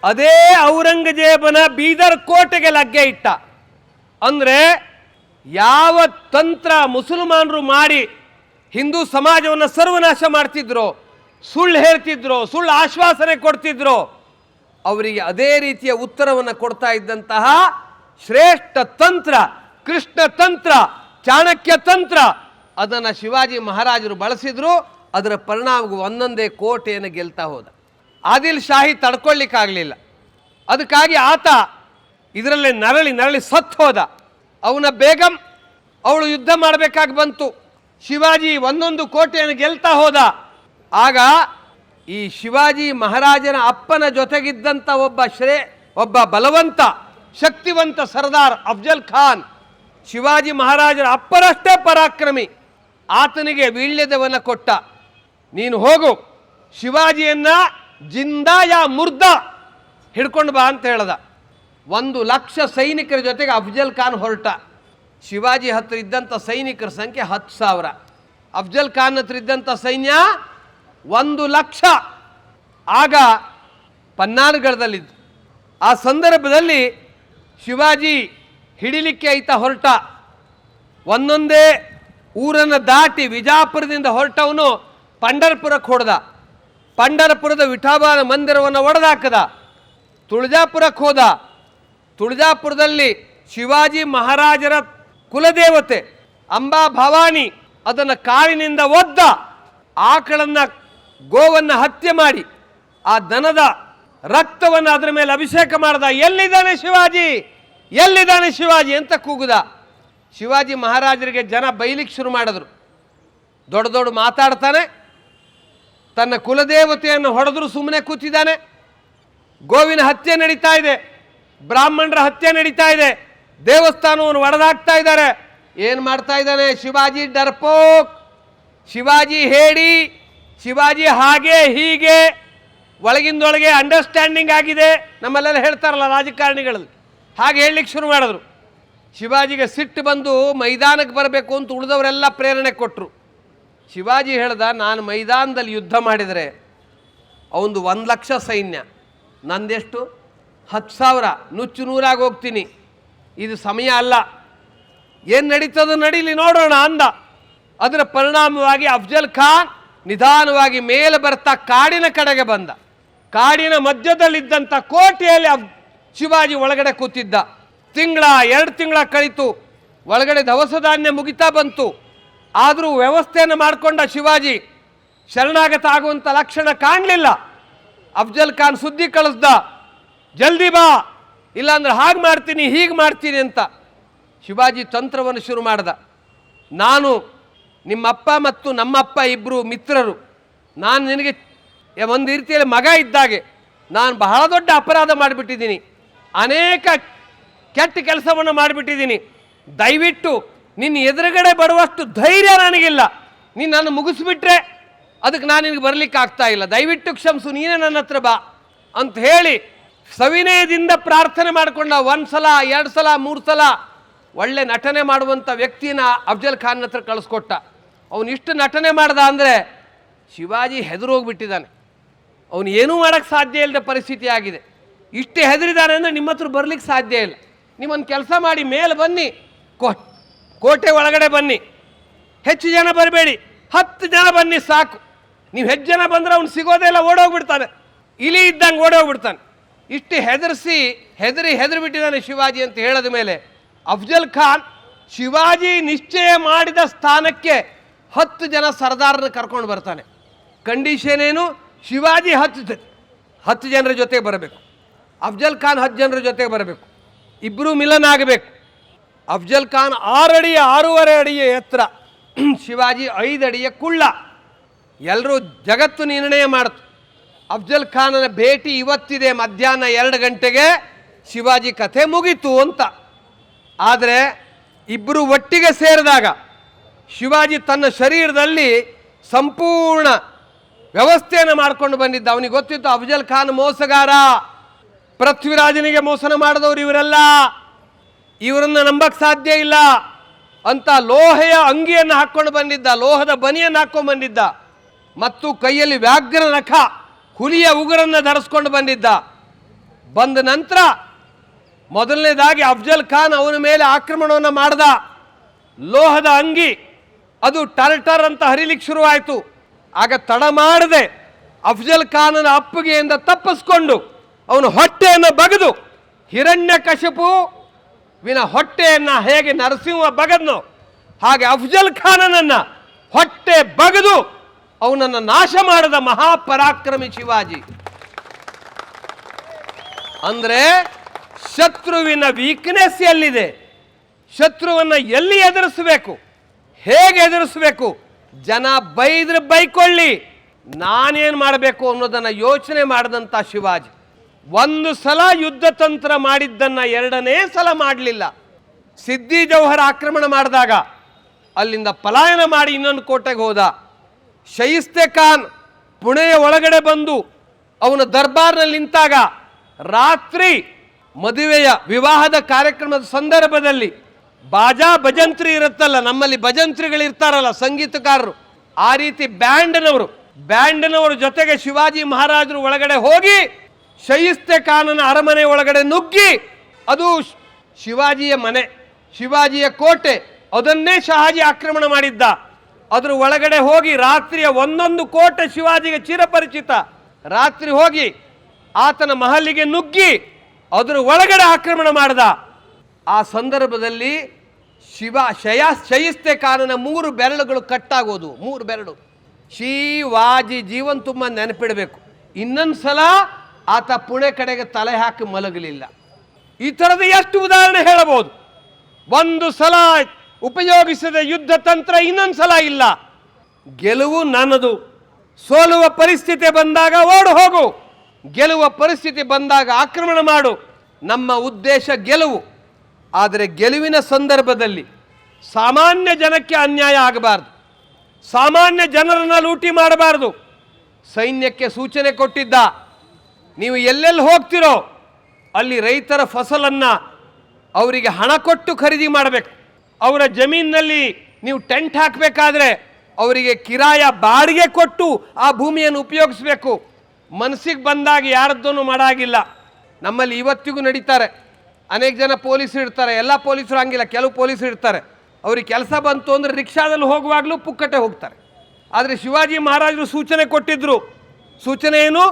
ಅದೇ ಔರಂಗಜೇಬನ ಬೀದರ್ ಕೋಟೆಗೆ ಲಗ್ಗೆ ಇಟ್ಟ. ಅಂದರೆ ಯಾವ ತಂತ್ರ ಮುಸಲ್ಮಾನರು ಮಾಡಿ ಹಿಂದೂ ಸಮಾಜವನ್ನು ಸರ್ವನಾಶ ಮಾಡ್ತಿದ್ರು, ಸುಳ್ಳು ಹೇಳ್ತಿದ್ರು, ಸುಳ್ಳು ಆಶ್ವಾಸನೆ ಕೊಡ್ತಿದ್ರು, ಅವರಿಗೆ ಅದೇ ರೀತಿಯ ಉತ್ತರವನ್ನು ಕೊಡ್ತಾ ಇದ್ದಂತಹ ಶ್ರೇಷ್ಠ ತಂತ್ರ, ಕೃಷ್ಣ ತಂತ್ರ, ಚಾಣಕ್ಯ ತಂತ್ರ, ಅದನ್ನು ಶಿವಾಜಿ ಮಹಾರಾಜರು ಬಳಸಿದ್ರು. ಅದರ ಪರಿಣಾಮ ಒಂದೊಂದೇ ಕೋಟೆಯನ್ನು ಗೆಲ್ತಾ ಹೋದ. ಆದಿಲ್ ಶಾಹಿ ತಡ್ಕೊಳ್ಳಿಕ್ಕಾಗಲಿಲ್ಲ. ಅದಕ್ಕಾಗಿ ಆತ ಇದರಲ್ಲೇ ನರಳಿ ಸತ್ತು ಹೋದ. ಅವನ ಬೇಗಂ ಅವಳು ಯುದ್ಧ ಮಾಡಬೇಕಾಗಿ ಬಂತು. ಶಿವಾಜಿ ಒಂದೊಂದು ಕೋಟೆಯನ್ನು ಗೆಲ್ತಾ ಹೋದ. ಆಗ ಈ ಶಿವಾಜಿ ಮಹಾರಾಜನ ಅಪ್ಪನ ಜೊತೆಗಿದ್ದಂಥ ಒಬ್ಬ ಬಲವಂತ ಶಕ್ತಿವಂತ ಸರ್ದಾರ್ ಅಫ್ಜಲ್ ಖಾನ್, ಶಿವಾಜಿ ಮಹಾರಾಜರ ಅಪ್ಪನಷ್ಟೇ ಪರಾಕ್ರಮಿ, ಆತನಿಗೆ ವೀಳ್ಯದವನ್ನು ಕೊಟ್ಟ. ನೀನು ಹೋಗು, ಶಿವಾಜಿಯನ್ನು ಜಿಂದಾ ಯಾ ಮುರ್ದ ಹಿಡ್ಕೊಂಡು ಬಾ ಅಂತ ಹೇಳ್ದ. 1,00,000 ಸೈನಿಕರ ಜೊತೆಗೆ ಅಫ್ಜಲ್ ಖಾನ್ ಹೊರಟ. ಶಿವಾಜಿ ಹತ್ರ ಇದ್ದಂಥ ಸೈನಿಕರ ಸಂಖ್ಯೆ 10,000, ಅಫ್ಜಲ್ ಖಾನ್ ಹತ್ರ ಇದ್ದಂಥ ಸೈನ್ಯ 1,00,000. ಆಗ ಪನ್ನಾರ್ಗಢದಲ್ಲಿದ್ದು. ಆ ಸಂದರ್ಭದಲ್ಲಿ ಶಿವಾಜಿ ಹಿಡಿಲಿಕ್ಕೆ ಐತ ಹೊರಟ. ಒಂದೊಂದೇ ಊರನ್ನು ದಾಟಿ ವಿಜಾಪುರದಿಂದ ಹೊರಟವನು ಪಂಢರ್ಪುರಕ್ಕೆ ಹೊಡೆದ. ಪಂಢರಪುರದ ವಿಠೋಬಾನ ಮಂದಿರವನ್ನು ಒಡೆದಾಕದ. ತುಳಜಾಪುರಕ್ಕೆ ಹೋದ. ತುಳಜಾಪುರದಲ್ಲಿ ಶಿವಾಜಿ ಮಹಾರಾಜರ ಕುಲದೇವತೆ ಅಂಬಾ ಭವಾನಿ ಅದನ್ನು ಕಾಳಿನಿಂದ ಒದ್ದ. ಆಕಳನ್ನು ಗೋವನ್ನು ಹತ್ಯೆ ಮಾಡಿ ಆ ದನದ ರಕ್ತವನ್ನು ಅದರ ಮೇಲೆ ಅಭಿಷೇಕ ಮಾಡ್ದ. ಎಲ್ಲಿದ್ದಾನೆ ಶಿವಾಜಿ, ಎಲ್ಲಿದ್ದಾನೆ ಶಿವಾಜಿ ಅಂತ ಕೂಗುದ. ಶಿವಾಜಿ ಮಹಾರಾಜರಿಗೆ ಜನ ಬೈಲಿಕ್ಕೆ ಶುರು ಮಾಡಿದ್ರು. ದೊಡ್ಡ ದೊಡ್ಡ ಮಾತಾಡ್ತಾನೆ, ತನ್ನ ಕುಲದೇವತೆಯನ್ನು ಹೊಡೆದ್ರು ಸುಮ್ಮನೆ ಕೂತಿದ್ದಾನೆ. ಗೋವಿನ ಹತ್ಯೆ ನಡೀತಾ ಇದೆ, ಬ್ರಾಹ್ಮಣರ ಹತ್ಯೆ ನಡೀತಾ ಇದೆ, ದೇವಸ್ಥಾನವನ್ನು ಒಡೆದಾಕ್ತಾ ಇದ್ದಾರೆ. ಏನು ಮಾಡ್ತಾ ಇದ್ದಾನೆ ಶಿವಾಜಿ? ಡರ್ಪೋಕ್, ಶಿವಾಜಿ ಹೇಳಿ, ಶಿವಾಜಿ ಹಾಗೆ ಹೀಗೆ, ಒಳಗಿಂದೊಳಗೆ ಅಂಡರ್ಸ್ಟ್ಯಾಂಡಿಂಗ್ ಆಗಿದೆ. ನಮ್ಮಲ್ಲೆಲ್ಲ ಹೇಳ್ತಾರಲ್ಲ ರಾಜಕಾರಣಿಗಳಲ್ಲಿ, ಹಾಗೆ ಹೇಳಲಿಕ್ಕೆ ಶುರು ಮಾಡಿದ್ರು. ಶಿವಾಜಿಗೆ ಸಿಟ್ಟು ಬಂದು ಮೈದಾನಕ್ಕೆ ಬರಬೇಕು ಅಂತ ಉಳಿದವರೆಲ್ಲ ಪ್ರೇರಣೆ ಕೊಟ್ಟರು. ಶಿವಾಜಿ ಹೇಳ್ದ, ನಾನು ಮೈದಾನದಲ್ಲಿ ಯುದ್ಧ ಮಾಡಿದರೆ ಅವನು 1,00,000 ಸೈನ್ಯ, ನಂದೆಷ್ಟು 10,000, ನುಚ್ಚು ನೂರಾಗಿ ಹೋಗ್ತೀನಿ, ಇದು ಸಮಯ ಅಲ್ಲ, ಏನು ನಡೀತದೋ ನಡೀಲಿ ನೋಡೋಣ ಅಂದ. ಅದರ ಪರಿಣಾಮವಾಗಿ ಅಫ್ಜಲ್ ಖಾನ್ ನಿಧಾನವಾಗಿ ಮೇಲೆ ಬರ್ತಾ ಕಾಡಿನ ಕಡೆಗೆ ಬಂದ. ಕಾಡಿನ ಮಧ್ಯದಲ್ಲಿದ್ದಂಥ ಕೋಟೆಯಲ್ಲಿ ಶಿವಾಜಿ ಒಳಗಡೆ ಕೂತಿದ್ದ. 2 ತಿಂಗಳ ಕಳೀತು, ಒಳಗಡೆ ದವಸ ಧಾನ್ಯ ಮುಗಿತಾ ಬಂತು. ಆದರೂ ವ್ಯವಸ್ಥೆಯನ್ನು ಮಾಡಿಕೊಂಡ ಶಿವಾಜಿ. ಶರಣಾಗತ ಆಗುವಂಥ ಲಕ್ಷಣ ಕಾಣಲಿಲ್ಲ. ಅಫ್ಜಲ್ ಖಾನ್ ಸುದ್ದಿ ಕಳಿಸ್ದ, ಜಲ್ದಿ ಬಾ, ಇಲ್ಲಾಂದ್ರೆ ಹಾಗೆ ಮಾಡ್ತೀನಿ ಹೀಗೆ ಮಾಡ್ತೀನಿ ಅಂತ. ಶಿವಾಜಿ ತಂತ್ರವನ್ನು ಶುರು ಮಾಡ್ದ. ನಾನು ನಿಮ್ಮಪ್ಪ ಮತ್ತು ನಮ್ಮಪ್ಪ ಇಬ್ಬರು ಮಿತ್ರರು, ನಾನು ನಿನಗೆ ಒಂದು ರೀತಿಯಲ್ಲಿ ಮಗ ಇದ್ದಾಗೆ. ನಾನು ಬಹಳ ದೊಡ್ಡ ಅಪರಾಧ ಮಾಡಿಬಿಟ್ಟಿದ್ದೀನಿ, ಅನೇಕ ಕೆಟ್ಟ ಕೆಲಸವನ್ನು ಮಾಡಿಬಿಟ್ಟಿದ್ದೀನಿ. ದಯವಿಟ್ಟು ನಿನ್ನ ಎದುರುಗಡೆ ಬರುವಷ್ಟು ಧೈರ್ಯ ನನಗಿಲ್ಲ. ನೀನು ನನ್ನ ಮುಗಿಸ್ಬಿಟ್ರೆ ಅದಕ್ಕೆ ನಾನು ನಿನಗೆ ಬರಲಿಕ್ಕೆ ಆಗ್ತಾ ಇಲ್ಲ, ದಯವಿಟ್ಟು ಕ್ಷಮಿಸು, ನೀನೇ ನನ್ನ ಹತ್ರ ಬಾ ಅಂತ ಹೇಳಿ ಸವಿನಯದಿಂದ ಪ್ರಾರ್ಥನೆ ಮಾಡಿಕೊಂಡ. 1 ಸಲ 2 ಸಲ 3 ಸಲ ಒಳ್ಳೆ ನಟನೆ ಮಾಡುವಂಥ ವ್ಯಕ್ತಿನ ಅಫ್ಜಲ್ ಖಾನ್ ಹತ್ರ ಕಳಿಸ್ಕೊಟ್ಟ. ಅವನು ಇಷ್ಟು ನಟನೆ ಮಾಡ್ದ ಅಂದರೆ ಶಿವಾಜಿ ಹೆದರೋಗ್ಬಿಟ್ಟಿದ್ದಾನೆ. ಅವನು ಏನೂ ಮಾಡೋಕ್ಕೆ ಸಾಧ್ಯ ಇಲ್ಲದ ಪರಿಸ್ಥಿತಿ ಆಗಿದೆ. ಇಷ್ಟೇ ಹೆದರಿದ್ದಾನೆ ಅಂದರೆ ನಿಮ್ಮ ಹತ್ರ ಬರಲಿಕ್ಕೆ ಸಾಧ್ಯ ಇಲ್ಲ. ನೀವೊಂದು ಕೆಲಸ ಮಾಡಿ, ಮೇಲೆ ಬನ್ನಿ, ಕೋಟೆ ಒಳಗಡೆ ಬನ್ನಿ, ಹೆಚ್ಚು ಜನ ಬರಬೇಡಿ, 10 ಜನ ಬನ್ನಿ ಸಾಕು. ನೀವು ಹೆಚ್ಚು ಜನ ಬಂದರೆ ಅವ್ನು ಸಿಗೋದೇ ಇಲ್ಲ, ಓಡೋಗ್ಬಿಡ್ತಾನೆ, ಇಲಿ ಇದ್ದಂಗೆ ಓಡೋಗ್ಬಿಡ್ತಾನೆ. ಇಷ್ಟು ಹೆದರಿ ಬಿಟ್ಟಿದ್ದಾನೆ ಶಿವಾಜಿ ಅಂತ ಹೇಳಿದ ಮೇಲೆ ಅಫ್ಜಲ್ ಖಾನ್ ಶಿವಾಜಿ ನಿಶ್ಚಯ ಮಾಡಿದ ಸ್ಥಾನಕ್ಕೆ 10 ಜನ ಸರ್ದಾರನ ಕರ್ಕೊಂಡು ಬರ್ತಾನೆ. ಕಂಡೀಷನ್ ಏನು? ಶಿವಾಜಿ 10 ಜನರ ಜೊತೆಗೆ ಬರಬೇಕು, ಅಫ್ಜಲ್ ಖಾನ್ 10 ಜನರ ಜೊತೆಗೆ ಬರಬೇಕು, ಇಬ್ಬರು ಮಿಲನ ಆಗಬೇಕು. ಅಫ್ಜಲ್ ಖಾನ್ 6 ಅಡಿ 6.5 ಅಡಿಯ ಎತ್ತರ, ಶಿವಾಜಿ 5 ಅಡಿಯ ಕುಳ್ಳ. ಎಲ್ಲರೂ ಜಗತ್ತು ನಿರ್ಣಯ ಮಾಡ್ತು, ಅಫ್ಜಲ್ ಖಾನನ ಭೇಟಿ ಇವತ್ತಿದೆ ಮಧ್ಯಾಹ್ನ 2 ಗಂಟೆಗೆ, ಶಿವಾಜಿ ಕಥೆ ಮುಗೀತು ಅಂತ. ಆದರೆ ಇಬ್ಬರು ಒಟ್ಟಿಗೆ ಸೇರಿದಾಗ ಶಿವಾಜಿ ತನ್ನ ಶರೀರದಲ್ಲಿ ಸಂಪೂರ್ಣ ವ್ಯವಸ್ಥೆಯನ್ನು ಮಾಡಿಕೊಂಡು ಬಂದಿದ್ದ. ಅವನಿಗೆ ಗೊತ್ತಿತ್ತು ಅಫ್ಜಲ್ ಖಾನ್ ಮೋಸಗಾರ, ಪೃಥ್ವಿರಾಜನಿಗೆ ಮೋಸನ ಮಾಡಿದವರು ಇವರೆಲ್ಲ, ಇವರನ್ನು ನಂಬಕ್ಕೆ ಸಾಧ್ಯ ಇಲ್ಲ ಅಂತ ಲೋಹೆಯ ಅಂಗಿಯನ್ನು ಹಾಕ್ಕೊಂಡು ಬಂದಿದ್ದ, ಲೋಹದ ಬನಿಯನ್ನು ಹಾಕ್ಕೊಂಡು ಬಂದಿದ್ದ, ಮತ್ತು ಕೈಯಲ್ಲಿ ವ್ಯಾಘ್ರ ನಖ ಹುಲಿಯ ಉಗುರನ್ನು ಧರಿಸ್ಕೊಂಡು ಬಂದಿದ್ದ. ಬಂದ ನಂತರ ಮೊದಲನೇದಾಗಿ ಅಫ್ಜಲ್ ಖಾನ್ ಅವನ ಮೇಲೆ ಆಕ್ರಮಣವನ್ನು ಮಾಡ್ದ. ಲೋಹದ ಅಂಗಿ ಅದು ಟರ್ ಅಂತ ಹರಿಲಿಕ್ಕೆ ಶುರುವಾಯಿತು. ಆಗ ತಡ ಮಾಡದೆ ಅಫ್ಜಲ್ ಖಾನನ ಅಪ್ಪುಗೆಯಿಂದ ತಪ್ಪಿಸ್ಕೊಂಡು ಅವನು ಹೊಟ್ಟೆಯನ್ನು ಬಗೆದು, ಹಿರಣ್ಯಕಶಿಪುವಿನ ಹೊಟ್ಟೆಯನ್ನು ಹೇಗೆ ನರಸಿಂಹ ಬಗದ್ನೋ ಹಾಗೆ ಅಫ್ಜಲ್ ಖಾನನನ್ನು ಹೊಟ್ಟೆ ಬಗೆದು ಅವನನ್ನು ನಾಶ ಮಾಡಿದ ಮಹಾಪರಾಕ್ರಮಿ ಶಿವಾಜಿ. ಅಂದರೆ ಶತ್ರುವಿನ ವೀಕ್ನೆಸ್ ಎಲ್ಲಿದೆ, ಶತ್ರುವನ್ನು ಎಲ್ಲಿ ಎದುರಿಸಬೇಕು, ಹೇಗೆ ಎದುರಿಸಬೇಕು, ಜನ ಬೈದ್ರೆ ಬೈಕೊಳ್ಳಿ, ನಾನೇನು ಮಾಡಬೇಕು ಅನ್ನೋದನ್ನು ಯೋಚನೆ ಮಾಡಿದಂಥ ಶಿವಾಜಿ 1 ಸಲ ಯುದ್ಧ ತಂತ್ರ ಮಾಡಿದ್ದನ್ನು 2ನೇ ಸಲ ಮಾಡಲಿಲ್ಲ. ಸಿದ್ದಿ ಜೌಹರ್ ಆಕ್ರಮಣ ಮಾಡಿದಾಗ ಅಲ್ಲಿಂದ ಪಲಾಯನ ಮಾಡಿ ಇನ್ನೊಂದು ಕೋಟೆಗೆ ಹೋದ. ಶೈಸ್ತೆ ಖಾನ್ ಪುಣೆಯ ಒಳಗಡೆ ಬಂದು ಅವನ ದರ್ಬಾರ್ನಲ್ಲಿ ನಿಂತಾಗ ರಾತ್ರಿ ಮದುವೆಯ ವಿವಾಹದ ಕಾರ್ಯಕ್ರಮದ ಸಂದರ್ಭದಲ್ಲಿ ಬಾಜಾ ಭಜಂತ್ರಿ ಇರುತ್ತಲ್ಲ, ನಮ್ಮಲ್ಲಿ ಭಜಂತ್ರಿಗಳಿರ್ತಾರಲ್ಲ ಸಂಗೀತಕಾರರು, ಆ ರೀತಿ ಬ್ಯಾಂಡ್ನವರು ಜೊತೆಗೆ ಶಿವಾಜಿ ಮಹಾರಾಜರು ಒಳಗಡೆ ಹೋಗಿ ಶೈಸ್ತೆ ಖಾನನ ಅರಮನೆ ಒಳಗಡೆ ನುಗ್ಗಿ, ಅದು ಶಿವಾಜಿಯ ಮನೆ, ಶಿವಾಜಿಯ ಕೋಟೆ, ಅದನ್ನೇ ಶಹಾಜಿ ಆಕ್ರಮಣ ಮಾಡಿದ್ದ. ಅದ್ರ ಒಳಗಡೆ ಹೋಗಿ ರಾತ್ರಿಯ 1 ಕೋಟೆ ಶಿವಾಜಿಗೆ ಚಿರಪರಿಚಿತ. ರಾತ್ರಿ ಹೋಗಿ ಆತನ ಮಹಲಿಗೆ ನುಗ್ಗಿ ಅದರ ಒಳಗಡೆ ಆಕ್ರಮಣ ಮಾಡ್ದ. ಆ ಸಂದರ್ಭದಲ್ಲಿ ಶಯಿಸ್ತೆ ಖಾನನ 3 ಬೆರಳುಗಳು ಕಟ್ಟಾಗೋದು. 3 ಬೆರಳು. ಶಿವಾಜಿ ಜೀವನ್ ತುಂಬ ನೆನಪಿಡಬೇಕು. ಇನ್ನೊಂದ್ಸಲ ಆತ ಪುಣೆ ಕಡೆಗೆ ತಲೆ ಹಾಕಿ ಮಲಗಲಿಲ್ಲ. ಈ ಥರದ ಎಷ್ಟು ಉದಾಹರಣೆ ಹೇಳಬಹುದು. ಒಂದು ಸಲ ಉಪಯೋಗಿಸಿದ ಯುದ್ಧ ತಂತ್ರ ಇನ್ನೊಂದ್ಸಲ ಇಲ್ಲ. ಗೆಲುವು ನನ್ನದು. ಸೋಲುವ ಪರಿಸ್ಥಿತಿ ಬಂದಾಗ ಓಡು ಹೋಗು, ಗೆಲ್ಲುವ ಪರಿಸ್ಥಿತಿ ಬಂದಾಗ ಆಕ್ರಮಣ ಮಾಡು. ನಮ್ಮ ಉದ್ದೇಶ ಗೆಲುವು. ಆದರೆ ಗೆಲುವಿನ ಸಂದರ್ಭದಲ್ಲಿ ಸಾಮಾನ್ಯ ಜನಕ್ಕೆ ಅನ್ಯಾಯ ಆಗಬಾರ್ದು, ಸಾಮಾನ್ಯ ಜನರನ್ನು ಲೂಟಿ ಮಾಡಬಾರ್ದು. ಸೈನ್ಯಕ್ಕೆ ಸೂಚನೆ ಕೊಟ್ಟಿದ್ದ, ನೀವು ಎಲ್ಲೆಲ್ಲಿ ಹೋಗ್ತಿರೋ ಅಲ್ಲಿ ರೈತರ ಫಸಲನ್ನು ಅವರಿಗೆ ಹಣ ಕೊಟ್ಟು ಖರೀದಿ ಮಾಡಬೇಕು. ಅವರ ಜಮೀನಿನಲ್ಲಿ ನೀವು ಟೆಂಟ್ ಹಾಕಬೇಕಾದ್ರೆ ಅವರಿಗೆ ಕಿರಾಯ ಬಾಡಿಗೆ ಕೊಟ್ಟು ಆ ಭೂಮಿಯನ್ನು ಉಪಯೋಗಿಸಬೇಕು. ಮನಸ್ಸಿಗೆ ಬಂದಾಗ ಯಾರದ್ದೂ ಮಾಡಾಗಿಲ್ಲ. ನಮ್ಮಲ್ಲಿ ಇವತ್ತಿಗೂ ನಡೀತಾರೆ. ಅನೇಕ ಜನ ಪೊಲೀಸರು ಇರ್ತಾರೆ. ಎಲ್ಲ ಪೊಲೀಸರು ಹಂಗಿಲ್ಲ, ಕೆಲವು ಪೊಲೀಸರು ಇರ್ತಾರೆ. ಅವ್ರಿಗೆ ಕೆಲಸ ಬಂತು ಅಂದರೆ ರಿಕ್ಷಾದಲ್ಲಿ ಹೋಗುವಾಗಲೂ ಪುಕ್ಕಟೆ ಹೋಗ್ತಾರೆ. ಆದರೆ ಶಿವಾಜಿ ಮಹಾರಾಜರು ಸೂಚನೆ ಕೊಟ್ಟಿದ್ರು. ಸೂಚನೆ ಏನು?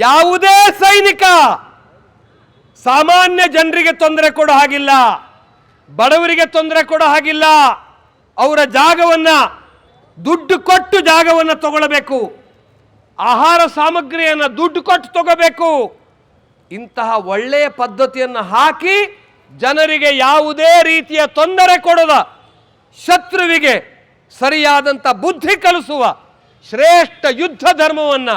ಯಾವುದೇ ಸೈನಿಕ ಸಾಮಾನ್ಯ ಜನರಿಗೆ ತೊಂದರೆ ಕೊಡೋ ಹಾಗಿಲ್ಲ, ಬಡವರಿಗೆ ತೊಂದರೆ ಕೊಡೋ ಹಾಗಿಲ್ಲ. ಅವರ ಜಾಗವನ್ನು ದುಡ್ಡು ಕೊಟ್ಟು ಜಾಗವನ್ನು ತಗೊಳ್ಬೇಕು, ಆಹಾರ ಸಾಮಗ್ರಿಯನ್ನು ದುಡ್ಡು ಕೊಟ್ಟು ತಗೋಬೇಕು. ಇಂತಹ ಒಳ್ಳೆಯ ಪದ್ಧತಿಯನ್ನು ಹಾಕಿ ಜನರಿಗೆ ಯಾವುದೇ ರೀತಿಯ ತೊಂದರೆ ಕೊಡದ, ಶತ್ರುವಿಗೆ ಸರಿಯಾದಂಥ ಬುದ್ಧಿ ಕಲಿಸುವ ಶ್ರೇಷ್ಠ ಯುದ್ಧ ಧರ್ಮವನ್ನು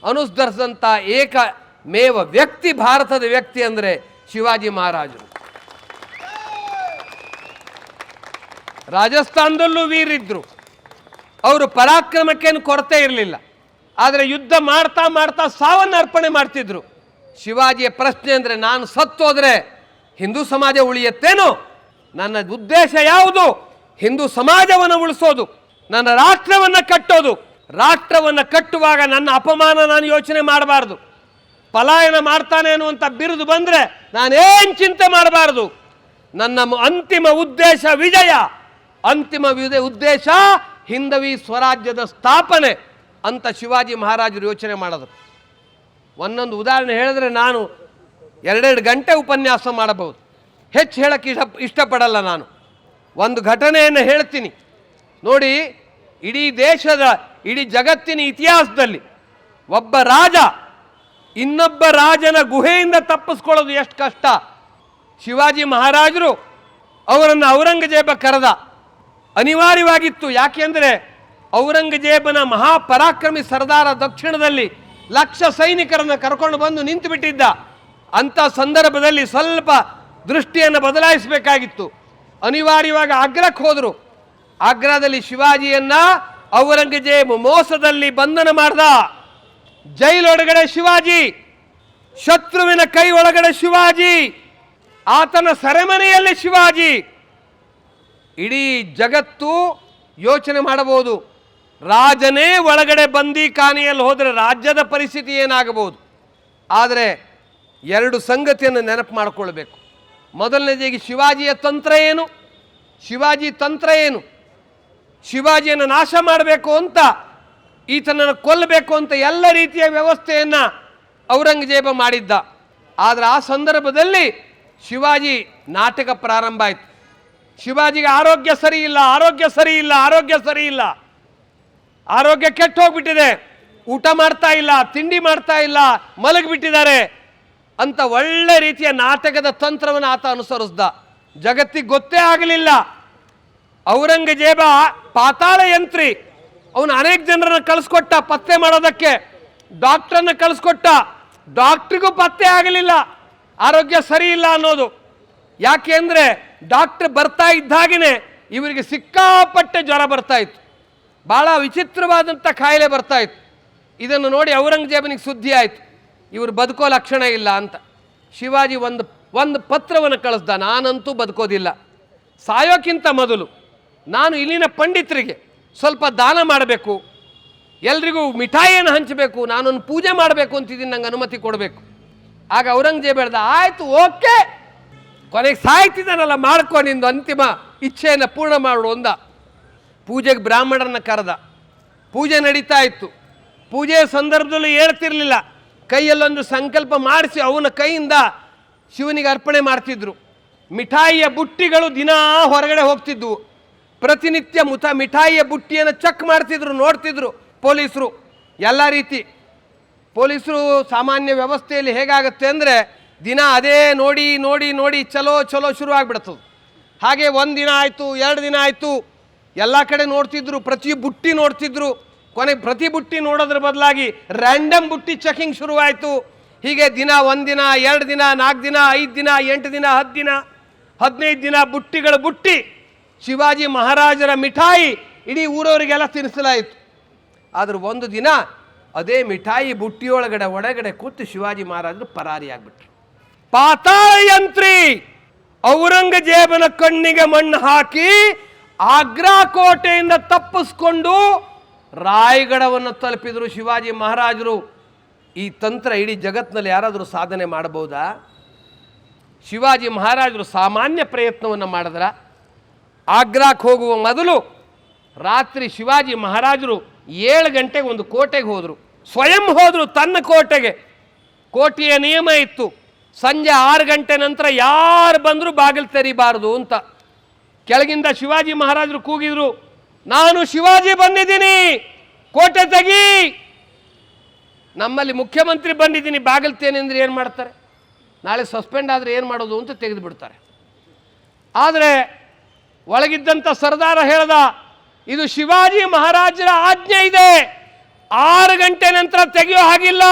ಅನುಸರಿಸಿದಂಥ ಏಕಮೇವ ವ್ಯಕ್ತಿ ಭಾರತದ ವ್ಯಕ್ತಿ ಅಂದರೆ ಶಿವಾಜಿ ಮಹಾರಾಜರು. ರಾಜಸ್ಥಾನದಲ್ಲೂ ವೀರಿದ್ರು. ಅವರು ಪರಾಕ್ರಮಕ್ಕೇನು ಕೊರತೆ ಇರಲಿಲ್ಲ. ಆದರೆ ಯುದ್ಧ ಮಾಡ್ತಾ ಮಾಡ್ತಾ ಸಾವನ್ನು ಅರ್ಪಣೆ ಮಾಡ್ತಿದ್ರು. ಶಿವಾಜಿಯ ಪ್ರಶ್ನೆ ಅಂದರೆ, ನಾನು ಸತ್ತೋದ್ರೆ ಹಿಂದೂ ಸಮಾಜ ಉಳಿಯತ್ತೇನೋ? ನನ್ನ ಉದ್ದೇಶ ಯಾವುದು? ಹಿಂದೂ ಸಮಾಜವನ್ನು ಉಳಿಸೋದು, ನನ್ನ ರಾಷ್ಟ್ರವನ್ನು ಕಟ್ಟೋದು. ರಾಷ್ಟ್ರವನ್ನು ಕಟ್ಟುವಾಗ ನನ್ನ ಅಪಮಾನ ನಾನು ಯೋಚನೆ ಮಾಡಬಾರ್ದು. ಪಲಾಯನ ಮಾಡ್ತಾನೆ ಅನ್ನುವಂಥ ಬಿರುದು ಬಂದರೆ ನಾನೇನು ಚಿಂತೆ ಮಾಡಬಾರ್ದು. ನನ್ನ ಅಂತಿಮ ಉದ್ದೇಶ ವಿಜಯ, ಅಂತಿಮ ಉದ್ದೇಶ ಹಿಂದವಿ ಸ್ವರಾಜ್ಯದ ಸ್ಥಾಪನೆ ಅಂತ ಶಿವಾಜಿ ಮಹಾರಾಜರು ಯೋಚನೆ ಮಾಡಿದ್ರು. ಒಂದೊಂದು ಉದಾಹರಣೆ ಹೇಳಿದ್ರೆ ನಾನು 2 ಗಂಟೆ ಉಪನ್ಯಾಸ ಮಾಡಬಹುದು. ಹೆಚ್ಚು ಹೇಳಕ್ಕೆ ಇಷ್ಟಪಡಲ್ಲ. ನಾನು ಒಂದು ಘಟನೆಯನ್ನು ಹೇಳ್ತೀನಿ ನೋಡಿ. ಇಡೀ ದೇಶದ, ಇಡೀ ಜಗತ್ತಿನ ಇತಿಹಾಸದಲ್ಲಿ ಒಬ್ಬ ರಾಜ ಇನ್ನೊಬ್ಬ ರಾಜನ ಗುಹೆಯಿಂದ ತಪ್ಪಿಸ್ಕೊಳ್ಳೋದು ಎಷ್ಟು ಕಷ್ಟ. ಶಿವಾಜಿ ಮಹಾರಾಜರು ಅವರನ್ನು ಔರಂಗಜೇಬ ಕರೆದ. ಅನಿವಾರ್ಯವಾಗಿತ್ತು. ಯಾಕೆಂದರೆ ಔರಂಗಜೇಬನ ಮಹಾಪರಾಕ್ರಮಿ ಸರ್ದಾರ ದಕ್ಷಿಣದಲ್ಲಿ 1,00,000 ಸೈನಿಕರನ್ನು ಕರ್ಕೊಂಡು ಬಂದು ನಿಂತು ಬಿಟ್ಟಿದ್ದ. ಅಂಥ ಸಂದರ್ಭದಲ್ಲಿ ಸ್ವಲ್ಪ ದೃಷ್ಟಿಯನ್ನು ಬದಲಾಯಿಸಬೇಕಾಗಿತ್ತು. ಅನಿವಾರ್ಯವಾಗಿ ಆಗ್ರಾಕ್ಕೆ ಹೋದರು. ಆಗ್ರಾದಲ್ಲಿ ಶಿವಾಜಿಯನ್ನ ಔರಂಗಜೇಬ್ ಮೋಸದಲ್ಲಿ ಬಂಧನ ಮಾಡ್ದ. ಜೈಲೊಳಗಡೆ ಶಿವಾಜಿ, ಶತ್ರುವಿನ ಕೈ ಒಳಗಡೆ ಶಿವಾಜಿ, ಆತನ ಸೆರೆಮನೆಯಲ್ಲಿ ಶಿವಾಜಿ. ಇಡೀ ಜಗತ್ತು ಯೋಚನೆ ಮಾಡಬಹುದು, ರಾಜನೇ ಒಳಗಡೆ ಬಂದಿ ಖಾನೆಯಲ್ಲಿ ಹೋದರೆ ರಾಜ್ಯದ ಪರಿಸ್ಥಿತಿ ಏನಾಗಬಹುದು. ಆದರೆ 2 ಸಂಗತಿಯನ್ನು ನೆನಪು ಮಾಡಿಕೊಳ್ಬೇಕು. ಮೊದಲನೇದಾಗಿ ಶಿವಾಜಿಯ ತಂತ್ರ ಏನು, ಶಿವಾಜಿ ತಂತ್ರ ಏನು. ಶಿವಾಜಿಯನ್ನು ನಾಶ ಮಾಡಬೇಕು ಅಂತ, ಈತನನ್ನು ಕೊಲ್ಲಬೇಕು ಅಂತ ಎಲ್ಲ ರೀತಿಯ ವ್ಯವಸ್ಥೆಯನ್ನು ಔರಂಗಜೇಬ ಮಾಡಿದ್ದ. ಆದರೆ ಆ ಸಂದರ್ಭದಲ್ಲಿ ಶಿವಾಜಿ ನಾಟಕ ಪ್ರಾರಂಭ ಆಯಿತು. ಶಿವಾಜಿಗೆ ಆರೋಗ್ಯ ಸರಿ ಇಲ್ಲ, ಆರೋಗ್ಯ ಸರಿ ಇಲ್ಲ, ಆರೋಗ್ಯ ಸರಿ ಇಲ್ಲ, ಆರೋಗ್ಯ ಕೆಟ್ಟು ಹೋಗ್ಬಿಟ್ಟಿದೆ, ಊಟ ಮಾಡ್ತಾ ಇಲ್ಲ, ತಿಂಡಿ ಮಾಡ್ತಾ ಇಲ್ಲ, ಮಲಗಿಬಿಟ್ಟಿದ್ದಾರೆ ಅಂತ ಒಳ್ಳೆ ರೀತಿಯ ನಾಟಕದ ತಂತ್ರವನ್ನು ಆತ ಅನುಸರಿಸ್ದ. ಜಗತ್ತಿಗೆ ಗೊತ್ತೇ ಆಗಲಿಲ್ಲ. ಔರಂಗಜೇಬ ಪಾತಾಳ ಯಂತ್ರಿ. ಅವನು ಅನೇಕ ಜನರನ್ನು ಕಳಿಸ್ಕೊಟ್ಟ ಪತ್ತೆ ಮಾಡೋದಕ್ಕೆ, ಡಾಕ್ಟ್ರನ್ನ ಕಳಿಸ್ಕೊಟ್ಟ. ಡಾಕ್ಟ್ರಿಗೂ ಪತ್ತೆ ಆಗಲಿಲ್ಲ ಆರೋಗ್ಯ ಸರಿ ಇಲ್ಲ ಅನ್ನೋದು. ಯಾಕೆ ಅಂದರೆ ಡಾಕ್ಟ್ರ್ ಬರ್ತಾ ಇದ್ದಾಗೇ ಇವರಿಗೆ ಸಿಕ್ಕಾಪಟ್ಟೆ ಜ್ವರ ಬರ್ತಾ ಇತ್ತು, ಭಾಳ ವಿಚಿತ್ರವಾದಂಥ ಕಾಯಿಲೆ ಬರ್ತಾ ಇತ್ತು. ಇದನ್ನು ನೋಡಿ ಔರಂಗಜೇಬನಿಗೆ ಸುದ್ದಿ ಆಯಿತು, ಇವರು ಬದುಕೋ ಲಕ್ಷಣ ಇಲ್ಲ ಅಂತ. ಶಿವಾಜಿ ಒಂದು ಪತ್ರವನ್ನು ಕಳಿಸ್ದ, ನಾನಂತೂ ಬದುಕೋದಿಲ್ಲ, ಸಾಯೋಕ್ಕಿಂತ ಮೊದಲು ನಾನು ಇಲ್ಲಿನ ಪಂಡಿತರಿಗೆ ಸ್ವಲ್ಪ ದಾನ ಮಾಡಬೇಕು, ಎಲ್ರಿಗೂ ಮಿಠಾಯಿಯನ್ನು ಹಂಚಬೇಕು, ನಾನೊಂದು ಪೂಜೆ ಮಾಡಬೇಕು ಅಂತಿದ್ದೀನಿ, ನಂಗೆ ಅನುಮತಿ ಕೊಡಬೇಕು. ಆಗ ಔರಂಗಜೇಬ ಹೇಳ್ದ, ಆಯಿತು ಓಕೆ, ಕೊನೆಗೆ ಸಾಯ್ತಿದ್ದಾನಲ್ಲ ಮಾಡ್ಕೊ, ನಿಂದು ಅಂತಿಮ ಇಚ್ಛೆಯನ್ನು ಪೂರ್ಣ ಮಾಡು ಅಂದ. ಪೂಜೆಗೆ ಬ್ರಾಹ್ಮಣರನ್ನ ಕರೆದ. ಪೂಜೆ ನಡೀತಾ ಇತ್ತು. ಪೂಜೆಯ ಸಂದರ್ಭದಲ್ಲೂ ಹೇಳ್ತಿರ್ಲಿಲ್ಲ, ಕೈಯಲ್ಲೊಂದು ಸಂಕಲ್ಪ ಮಾಡಿಸಿ ಅವನ ಕೈಯಿಂದ ಶಿವನಿಗೆ ಅರ್ಪಣೆ ಮಾಡ್ತಿದ್ರು. ಮಿಠಾಯಿಯ ಬುಟ್ಟಿಗಳು ದಿನಾ ಹೊರಗಡೆ ಹೋಗ್ತಿದ್ವು. ಪ್ರತಿನಿತ್ಯ ಮಿಠಾಯಿಯ ಬುಟ್ಟಿಯನ್ನು ಚೆಕ್ ಮಾಡ್ತಿದ್ರು, ನೋಡ್ತಿದ್ರು ಪೊಲೀಸರು. ಎಲ್ಲ ರೀತಿ ಪೊಲೀಸರು ಸಾಮಾನ್ಯ ವ್ಯವಸ್ಥೆಯಲ್ಲಿ ಹೇಗಾಗುತ್ತೆ ಅಂದರೆ, ದಿನ ಅದೇ ನೋಡಿ ನೋಡಿ ನೋಡಿ ಚಲೋ ಚಲೋ ಶುರು ಆಗಿಬಿಡ್ತದೆ. ಹಾಗೆ ಒಂದು ದಿನ ಆಯಿತು, 2 ದಿನ ಆಯಿತು, ಎಲ್ಲ ಕಡೆ ನೋಡ್ತಿದ್ರು, ಪ್ರತಿ ಬುಟ್ಟಿ ನೋಡ್ತಿದ್ರು. ಕೊನೆಗೆ ಪ್ರತಿ ಬುಟ್ಟಿ ನೋಡೋದ್ರ ಬದಲಾಗಿ ರ್ಯಾಂಡಮ್ ಬುಟ್ಟಿ ಚೆಕಿಂಗ್ ಶುರುವಾಯಿತು. ಹೀಗೆ ದಿನ 1 ದಿನ, 2 ದಿನ, 4 ದಿನ, 5 ದಿನ, 8 ದಿನ, 10 ದಿನ, 15 ದಿನ ಬುಟ್ಟಿಗಳ ಬುಟ್ಟಿ ಶಿವಾಜಿ ಮಹಾರಾಜರ ಮಿಠಾಯಿ ಇಡೀ ಊರವರಿಗೆಲ್ಲ ತಿನ್ನಿಸಲಾಯಿತು. ಆದ್ರೆ ಒಂದು ದಿನ ಅದೇ ಮಿಠಾಯಿ ಒಳಗಡೆ ಕೂತು ಶಿವಾಜಿ ಮಹಾರಾಜರು ಪರಾರಿಯಾಗ್ಬಿಟ್ರು. ಪಾತಾಳ ಯಂತ್ರಿ ಔರಂಗಜೇಬನ ಕಣ್ಣಿಗೆ ಮಣ್ಣು ಹಾಕಿ ಆಗ್ರಾ ಕೋಟೆಯಿಂದ ತಪ್ಪಿಸ್ಕೊಂಡು ರಾಯಗಢವನ್ನು ತಲುಪಿದ್ರು ಶಿವಾಜಿ ಮಹಾರಾಜರು. ಈ ತಂತ್ರ ಇಡೀ ಜಗತ್ತಿನಲ್ಲಿ ಯಾರಾದರೂ ಸಾಧನೆ ಮಾಡಬಹುದಾ? ಶಿವಾಜಿ ಮಹಾರಾಜರು ಸಾಮಾನ್ಯ ಪ್ರಯತ್ನವನ್ನು ಮಾಡಿದ್ರ. ಆಗ್ರಾಕ್ಕೆ ಹೋಗುವ ಮೊದಲು ರಾತ್ರಿ ಶಿವಾಜಿ ಮಹಾರಾಜರು 7 ಗಂಟೆಗೆ ಒಂದು ಕೋಟೆಗೆ ಹೋದರು. ಸ್ವಯಂ ಹೋದರು ತನ್ನ ಕೋಟೆಗೆ. ಕೋಟೆಯ ನಿಯಮ ಇತ್ತು, ಸಂಜೆ 6 ಗಂಟೆ ನಂತರ ಯಾರು ಬಂದರೂ ಬಾಗಿಲು ತೆರಿಬಾರದು ಅಂತ. ಕೆಳಗಿಂದ ಶಿವಾಜಿ ಮಹಾರಾಜರು ಕೂಗಿದ್ರು, ನಾನು ಶಿವಾಜಿ ಬಂದಿದ್ದೀನಿ, ಕೋಟೆ ತೆಗಿ. ನಮ್ಮಲ್ಲಿ ಮುಖ್ಯಮಂತ್ರಿ ಬಂದಿದ್ದೀನಿ, ಬಾಗಿಲ್ತೇನೆ ಅಂದರೆ ಏನು ಮಾಡ್ತಾರೆ? ನಾಳೆ ಸಸ್ಪೆಂಡ್ ಆದರೆ ಏನು ಮಾಡೋದು ಅಂತ ತೆಗೆದು ಬಿಡ್ತಾರೆ. ಆದರೆ ಒಳಗಿದ್ದಂಥ ಸರ್ದಾರ ಹೇಳ್ದ, ಇದು ಶಿವಾಜಿ ಮಹಾರಾಜರ ಆಜ್ಞೆ ಇದೆ, 6 ಗಂಟೆ ನಂತರ ತೆಗೆಯೋ ಹಾಗಿಲ್ಲ,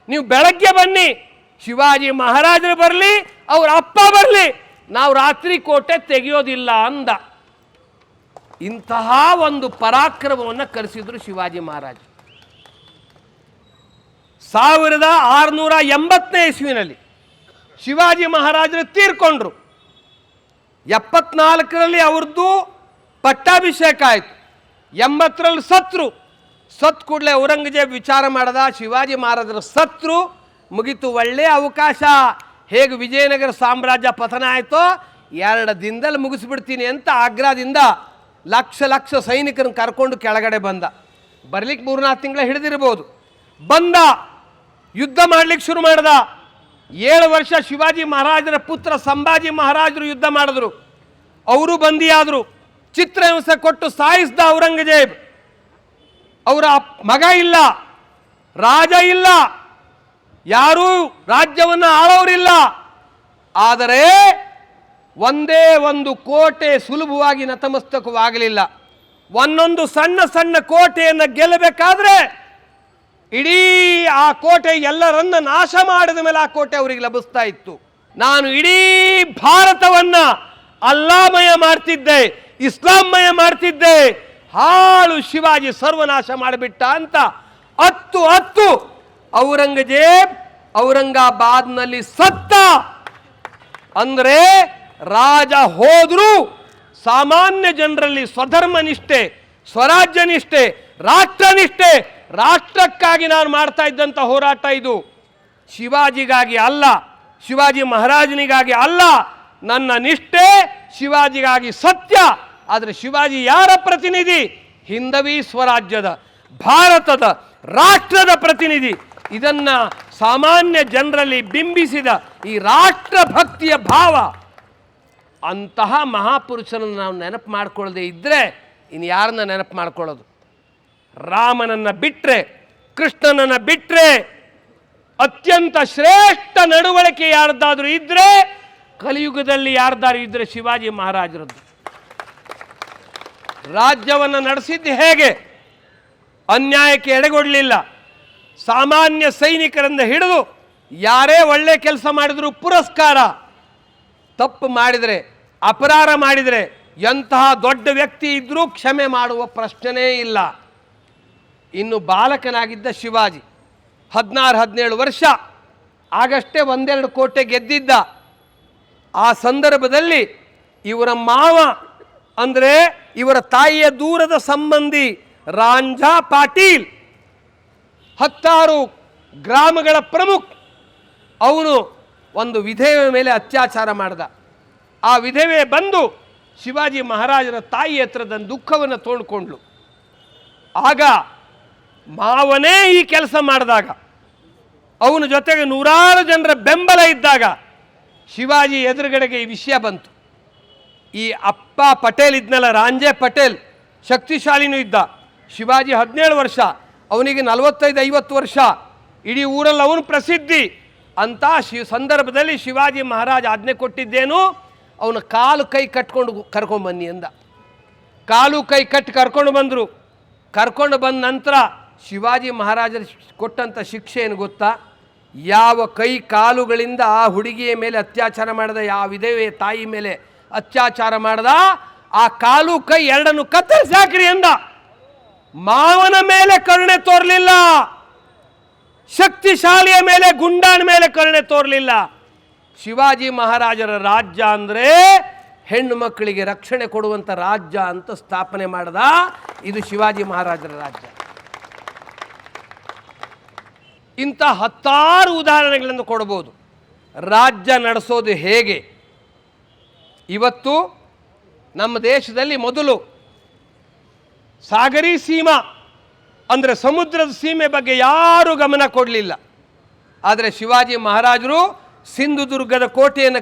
ನೀವು ಬೆಳಗ್ಗೆ ಬನ್ನಿ, ಶಿವಾಜಿ ಮಹಾರಾಜರು ಬರಲಿ, ಅವ್ರ ಅಪ್ಪ ಬರಲಿ, ನಾವು ರಾತ್ರಿ ಕೋಟೆ ತೆಗೆಯೋದಿಲ್ಲ ಅಂದ. ಇಂತಹ ಒಂದು ಪರಾಕ್ರಮವನ್ನು ಕರೆಸಿದ್ರು ಶಿವಾಜಿ ಮಹಾರಾಜ. 1680ನೇ ಇಸ್ವಿನಲ್ಲಿ ಶಿವಾಜಿ ಮಹಾರಾಜರು ತೀರ್ಕೊಂಡ್ರು. 74ರಲ್ಲಿ ಅವ್ರದ್ದು ಪಟ್ಟಾಭಿಷೇಕ ಆಯಿತು. 80ರಲ್ಲಿ ಸತ್ರು. ಸತ್ ಕೂಡಲೇ ಔರಂಗಜೇಬ್ ವಿಚಾರ ಮಾಡದ, ಶಿವಾಜಿ ಮಹಾರಾಜರು ಸತ್ರು, ಮುಗಿತು, ಒಳ್ಳೆಯ ಅವಕಾಶ. ಹೇಗೆ ವಿಜಯನಗರ ಸಾಮ್ರಾಜ್ಯ ಪತನ ಆಯಿತೋ 2 ದಿನದಲ್ಲಿ ಮುಗಿಸ್ಬಿಡ್ತೀನಿ ಅಂತ ಆಗ್ರಾದಿಂದ ಲಕ್ಷ ಲಕ್ಷ ಸೈನಿಕರನ್ನು ಕರ್ಕೊಂಡು ಕೆಳಗಡೆ ಬಂದ. ಬರ್ಲಿಕ್ಕೆ 3-4 ತಿಂಗಳ ಹಿಡಿದಿರ್ಬೋದು. ಬಂದ, ಯುದ್ಧ ಮಾಡ್ಲಿಕ್ಕೆ ಶುರು ಮಾಡ್ದ. 7 ವರ್ಷ ಶಿವಾಜಿ ಮಹಾರಾಜರ ಪುತ್ರ ಸಂಭಾಜಿ ಮಹಾರಾಜರು ಯುದ್ಧ ಮಾಡಿದ್ರು. ಅವರು ಬಂದಿಯಾದರು. ಚಿತ್ರಹಿಂಸೆ ಕೊಟ್ಟು ಸಾಯಿಸಿದ ಔರಂಗಜೇಬ್. ಅವರ ಮಗ ಇಲ್ಲ, ರಾಜ ಇಲ್ಲ, ಯಾರೂ ರಾಜ್ಯವನ್ನು ಆಳೋರಿಲ್ಲ. ಆದರೆ ಒಂದೇ ಒಂದು ಕೋಟೆ ಸುಲಭವಾಗಿ ನತಮಸ್ತಕವಾಗಲಿಲ್ಲ. ಒಂದೊಂದು ಸಣ್ಣ ಸಣ್ಣ ಕೋಟೆಯನ್ನು ಗೆಲ್ಲಬೇಕಾದ್ರೆ ಇಡೀ ಆ ಕೋಟೆ ಎಲ್ಲರನ್ನ ನಾಶ ಮಾಡಿದ ಮೇಲೆ ಆ ಕೋಟೆ ಅವರಿಗೆ ಲಭಿಸ್ತಾ ಇತ್ತು. ನಾನು ಇಡೀ ಭಾರತವನ್ನ ಅಲ್ಲಾಮಯ ಮಾಡ್ತಿದ್ದೆ, ಇಸ್ಲಾಂಮಯ ಮಾಡ್ತಿದ್ದೆ, ಹಾಳು ಶಿವಾಜಿ ಸರ್ವನಾಶ ಮಾಡಿಬಿಟ್ಟ ಅಂತ ಹತ್ತು ಔರಂಗಜೇಬ್ ಔರಂಗಾಬಾದ್ನಲ್ಲಿ ಸತ್ತ. ಅಂದ್ರೆ ರಾಜ ಹೋದ್ರು ಸಾಮಾನ್ಯ ಜನರಲ್ಲಿ ಸ್ವಧರ್ಮ ನಿಷ್ಠೆ, ಸ್ವರಾಜ್ಯ ನಿಷ್ಠೆ, ರಾಷ್ಟ್ರ ನಿಷ್ಠೆ, ರಾಷ್ಟ್ರಕ್ಕಾಗಿ ನಾನು ಮಾಡ್ತಾ ಇದ್ದಂಥ ಹೋರಾಟ ಇದು. ಶಿವಾಜಿಗಾಗಿ ಅಲ್ಲ, ಶಿವಾಜಿ ಮಹಾರಾಜನಿಗಾಗಿ ಅಲ್ಲ, ನನ್ನ ನಿಷ್ಠೆ ಶಿವಾಜಿಗಾಗಿ ಸತ್ಯ. ಆದರೆ ಶಿವಾಜಿ ಯಾರ ಪ್ರತಿನಿಧಿ? ಹಿಂದವಿ ಸ್ವರಾಜ್ಯದ, ಭಾರತದ, ರಾಷ್ಟ್ರದ ಪ್ರತಿನಿಧಿ. ಇದನ್ನ ಸಾಮಾನ್ಯ ಜನರಲ್ಲಿ ಬಿಂಬಿಸಿದ ಈ ರಾಷ್ಟ್ರ ಭಕ್ತಿಯ ಭಾವ, ಅಂತಹ ಮಹಾಪುರುಷನನ್ನು ನಾವು ನೆನಪು ಮಾಡ್ಕೊಳ್ಳದೆ ಇದ್ದರೆ ಇನ್ನು ಯಾರನ್ನ ನೆನಪು ಮಾಡ್ಕೊಳ್ಳೋದು? ರಾಮನನ್ನು ಬಿಟ್ಟರೆ, ಕೃಷ್ಣನನ್ನು ಬಿಟ್ಟರೆ, ಅತ್ಯಂತ ಶ್ರೇಷ್ಠ ನಡವಳಿಕೆ ಯಾರ್ದಾದ್ರೂ ಇದ್ದರೆ, ಕಲಿಯುಗದಲ್ಲಿ ಯಾರ್ದಾರು ಇದ್ದರೆ ಶಿವಾಜಿ ಮಹಾರಾಜರದ್ದು. ರಾಜ್ಯವನ್ನು ನಡೆಸಿದ್ದು ಹೇಗೆ? ಅನ್ಯಾಯಕ್ಕೆ ಎಡೆಗೊಡಲಿಲ್ಲ. ಸಾಮಾನ್ಯ ಸೈನಿಕರಿಂದ ಹಿಡಿದು ಯಾರೇ ಒಳ್ಳೆ ಕೆಲಸ ಮಾಡಿದ್ರು ಪುರಸ್ಕಾರ, ತಪ್ಪು ಮಾಡಿದರೆ, ಅಪರಾಧ ಮಾಡಿದರೆ, ಎಂತಹ ದೊಡ್ಡ ವ್ಯಕ್ತಿ ಇದ್ರೂ ಕ್ಷಮೆ ಮಾಡುವ ಪ್ರಶ್ನೆನೇ ಇಲ್ಲ. ಇನ್ನು ಬಾಲಕನಾಗಿದ್ದ ಶಿವಾಜಿ 16-17 ವರ್ಷ, ಆಗಷ್ಟೇ 1-2 ಕೋಟೆ ಗೆದ್ದಿದ್ದ. ಆ ಸಂದರ್ಭದಲ್ಲಿ ಇವರ ಮಾವ, ಅಂದರೆ ಇವರ ತಾಯಿಯ ದೂರದ ಸಂಬಂಧಿ ರಾಂಝಾ ಪಾಟೀಲ್, 10 ಗ್ರಾಮಗಳ ಪ್ರಮುಖ, ಅವನು ಒಂದು ವಿಧವೆ ಮೇಲೆ ಅತ್ಯಾಚಾರ ಮಾಡ್ದ. ಆ ವಿಧವೆ ಬಂದು ಶಿವಾಜಿ ಮಹಾರಾಜರ ತಾಯಿ ಹತ್ರದ ದುಃಖವನ್ನು ತೋಡ್ಕೊಂಡ್ಳು. ಆಗ ಮಾವನೇ ಈ ಕೆಲಸ ಮಾಡಿದಾಗ, ಅವನ ಜೊತೆಗೆ ನೂರಾರು ಜನರ ಬೆಂಬಲ ಇದ್ದಾಗ ಶಿವಾಜಿ ಎದುರುಗಡೆಗೆ ಈ ವಿಷಯ ಬಂತು. ಈ ಅಪ್ಪ ಪಟೇಲ್ ಇದ್ನಲ್ಲ, ರಾಂಜೆ ಪಟೇಲ್, ಶಕ್ತಿಶಾಲಿನೂ ಇದ್ದ. ಶಿವಾಜಿ 17 ವರ್ಷ, ಅವನಿಗೆ 45-50 ವರ್ಷ, ಇಡೀ ಊರಲ್ಲಿ ಅವನು ಪ್ರಸಿದ್ಧಿ ಅಂತ ಸಂದರ್ಭದಲ್ಲಿ ಶಿವಾಜಿ ಮಹಾರಾಜ ಆಜ್ಞೆ ಕೊಟ್ಟಿದ್ದೇನು, ಅವನ ಕಾಲು ಕೈ ಕಟ್ಕೊಂಡು ಕರ್ಕೊಂಡ್ಬನ್ನಿ ಅಂದ. ಕಾಲು ಕೈ ಕಟ್ಟಿ ಕರ್ಕೊಂಡು ಬಂದರು. ಕರ್ಕೊಂಡು ಬಂದ ನಂತರ ಶಿವಾಜಿ ಮಹಾರಾಜರು ಕೊಟ್ಟಂಥ ಶಿಕ್ಷೆ ಏನು ಗೊತ್ತಾ? ಯಾವ ಕೈ ಕಾಲುಗಳಿಂದ ಆ ಹುಡುಗಿಯ ಮೇಲೆ ಅತ್ಯಾಚಾರ ಮಾಡಿದ, ಯಾವ ವಿಧವೆ ತಾಯಿ ಮೇಲೆ ಅತ್ಯಾಚಾರ ಮಾಡ್ದ, ಆ ಕಾಲು ಕೈ ಎರಡನ್ನು ಕತ್ತರಿಸಿ ಹಾಕ್ರಿ ಅಂದ. ಮಾವನ ಮೇಲೆ ಕರುಣೆ ತೋರಲಿಲ್ಲ, ಶಕ್ತಿಶಾಲಿಯ ಮೇಲೆ, ಗುಂಡಾನ ಮೇಲೆ ಕರುಣೆ ತೋರಲಿಲ್ಲ. ಶಿವಾಜಿ ಮಹಾರಾಜರ ರಾಜ್ಯ ಅಂದರೆ ಹೆಣ್ಣು ಮಕ್ಕಳಿಗೆ ರಕ್ಷಣೆ ಕೊಡುವಂಥ ರಾಜ್ಯ ಅಂತ ಸ್ಥಾಪನೆ ಮಾಡಿದ. ಇದು ಶಿವಾಜಿ ಮಹಾರಾಜರ ರಾಜ್ಯ. ಇಂಥ 10 ಉದಾಹರಣೆಗಳನ್ನು ಕೊಡಬಹುದು. ರಾಜ್ಯ ನಡೆಸೋದು ಹೇಗೆ? ಇವತ್ತು ನಮ್ಮ ದೇಶದಲ್ಲಿ ಮೊದಲು ಸಾಗರಿ ಸೀಮಾ ಅಂದರೆ ಸಮುದ್ರದ ಸೀಮೆ ಬಗ್ಗೆ ಯಾರೂ ಗಮನ ಕೊಡಲಿಲ್ಲ. ಆದರೆ ಶಿವಾಜಿ ಮಹಾರಾಜರು ಸಿಂಧುದುರ್ಗದ ಕೋಟೆಯನ್ನು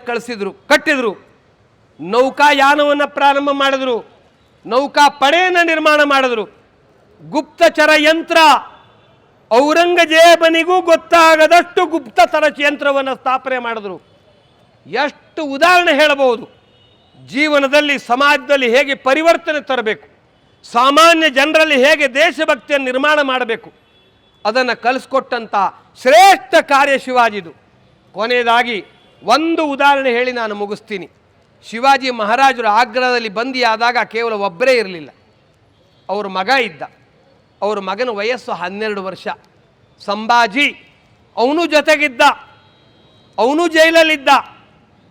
ಕಟ್ಟಿದರು, ನೌಕಾಯಾನವನ್ನು ಪ್ರಾರಂಭ ಮಾಡಿದರು, ನೌಕಾ ಪಡೆಯನ್ನು ನಿರ್ಮಾಣ ಮಾಡಿದರು, ಗುಪ್ತಚರ ಯಂತ್ರ, ಔರಂಗಜೇಬನಿಗೂ ಗೊತ್ತಾಗದಷ್ಟು ಗುಪ್ತಚರ ಯಂತ್ರವನ್ನು ಸ್ಥಾಪನೆ ಮಾಡಿದರು. ಎಷ್ಟು ಉದಾಹರಣೆ ಹೇಳಬಹುದು. ಜೀವನದಲ್ಲಿ, ಸಮಾಜದಲ್ಲಿ ಹೇಗೆ ಪರಿವರ್ತನೆ ತರಬೇಕು, ಸಾಮಾನ್ಯ ಜನರಲ್ಲಿ ಹೇಗೆ ದೇಶಭಕ್ತಿಯನ್ನು ನಿರ್ಮಾಣ ಮಾಡಬೇಕು, ಅದನ್ನು ಕಲಿಸ್ಕೊಟ್ಟಂಥ ಶ್ರೇಷ್ಠ ಕಾರ್ಯ ಶಿವಾಜಿದು. ಕೊನೆಯದಾಗಿ ಒಂದು ಉದಾಹರಣೆ ಹೇಳಿ ನಾನು ಮುಗಿಸ್ತೀನಿ. ಶಿವಾಜಿ ಮಹಾರಾಜರು ಆಗ್ರಾದಲ್ಲಿ ಬಂದಿಯಾದಾಗ ಕೇವಲ ಒಬ್ಬರೇ ಇರಲಿಲ್ಲ, ಅವ್ರ ಮಗ ಇದ್ದ. ಅವ್ರ ಮಗನ ವಯಸ್ಸು 12 ವರ್ಷ. ಸಂಭಾಜಿ ಅವನು ಜೊತೆಗಿದ್ದ, ಅವನು ಜೈಲಲ್ಲಿದ್ದ.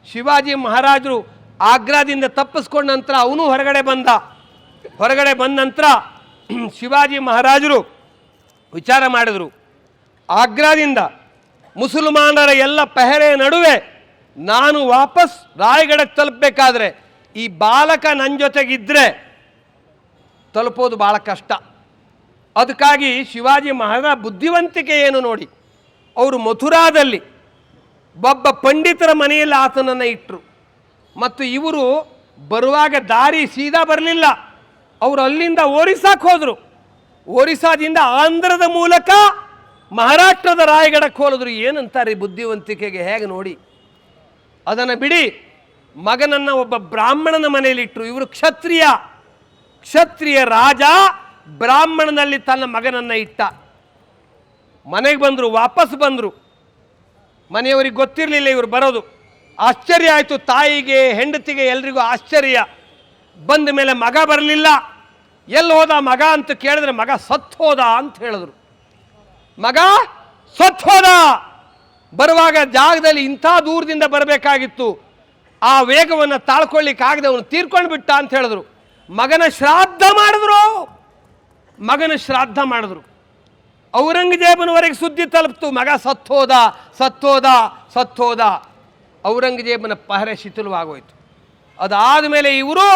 ಶಿವಾಜಿ ಮಹಾರಾಜರು ಆಗ್ರಾದಿಂದ ತಪ್ಪಿಸ್ಕೊಂಡ ನಂತರ ಅವನು ಹೊರಗಡೆ ಬಂದ ನಂತರ ಶಿವಾಜಿ ಮಹಾರಾಜರು ವಿಚಾರ ಮಾಡಿದರು, ಆಗ್ರಾದಿಂದ ಮುಸಲ್ಮಾನರ ಎಲ್ಲ ಪಹರೆ ನಡುವೆ ನಾನು ವಾಪಸ್ ರಾಯಗಢಕ್ಕೆ ತಲುಪಬೇಕಾದ್ರೆ ಈ ಬಾಲಕ ನನ್ನ ಜೊತೆಗಿದ್ದರೆ ತಲುಪೋದು ಭಾಳ ಕಷ್ಟ. ಅದಕ್ಕಾಗಿ ಶಿವಾಜಿ ಮಹಾರಾಜ ಬುದ್ಧಿವಂತಿಕೆ ಏನು ನೋಡಿ, ಅವರು ಮಥುರಾದಲ್ಲಿ ಒಬ್ಬ ಪಂಡಿತರ ಮನೆಯಲ್ಲಿ ಆತನನ್ನು ಇಟ್ಟರು. ಮತ್ತು ಇವರು ಬರುವಾಗ ದಾರಿ ಸೀದಾ ಬರಲಿಲ್ಲ, ಅವರು ಅಲ್ಲಿಂದ ಒರಿಸ್ಸಾಕ್ಕೆ ಹೋದರು. ಒರಿಸ್ಸಾದಿಂದ ಆಂಧ್ರದ ಮೂಲಕ ಮಹಾರಾಷ್ಟ್ರದ ರಾಯಗಢಕ್ಕೆ ಹೋಲಿದ್ರು. ಏನಂತಾರೆ ಬುದ್ಧಿವಂತಿಕೆಗೆ? ಹೇಗೆ ನೋಡಿ. ಅದನ್ನು ಬಿಡಿ, ಮಗನನ್ನು ಒಬ್ಬ ಬ್ರಾಹ್ಮಣನ ಮನೆಯಲ್ಲಿ ಇಟ್ಟರು. ಇವರು ಕ್ಷತ್ರಿಯ ರಾಜ ಬ್ರಾಹ್ಮಣನಲ್ಲಿ ತನ್ನ ಮಗನನ್ನು ಇಟ್ಟ. ಮನೆಗೆ ಬಂದರು, ವಾಪಸ್ ಬಂದರು. ಮನೆಯವರಿಗೆ ಗೊತ್ತಿರಲಿಲ್ಲ ಇವರು ಬರೋದು. ಆಶ್ಚರ್ಯ ಆಯಿತು, ತಾಯಿಗೆ, ಹೆಂಡತಿಗೆ, ಎಲ್ರಿಗೂ ಆಶ್ಚರ್ಯ. ಬಂದ ಮೇಲೆ ಮಗ ಬರಲಿಲ್ಲ. ಎಲ್ಲಿ ಹೋದ ಮಗ ಅಂತ ಕೇಳಿದ್ರೆ ಮಗ ಸತ್ತು ಹೋದ ಅಂತ ಹೇಳಿದ್ರು. ಮಗ ಸತ್ತು ಹೋದ. ಬರುವಾಗ ಜಾಗದಲ್ಲಿ ಇಂಥ ದೂರದಿಂದ ಬರಬೇಕಾಗಿತ್ತು, ಆ ವೇಗವನ್ನು ತಾಳ್ಕೊಳ್ಳಿಕ್ಕಾಗದೆ ಅವನು ತೀರ್ಕೊಂಡು ಬಿಟ್ಟ ಅಂತ ಹೇಳಿದ್ರು. ಮಗನ ಶ್ರಾದ್ದ ಮಾಡಿದ್ರು. ಔರಂಗಜೇಬನವರೆಗೆ ಸುದ್ದಿ ತಲುಪ್ತು, ಮಗ ಸತ್ತೋದ. ಔರಂಗಜೇಬನ ಪಹರೆ ಶಿಥಿಲವಾಗೋಯ್ತು. ಅದಾದ ಮೇಲೆ ಇವರು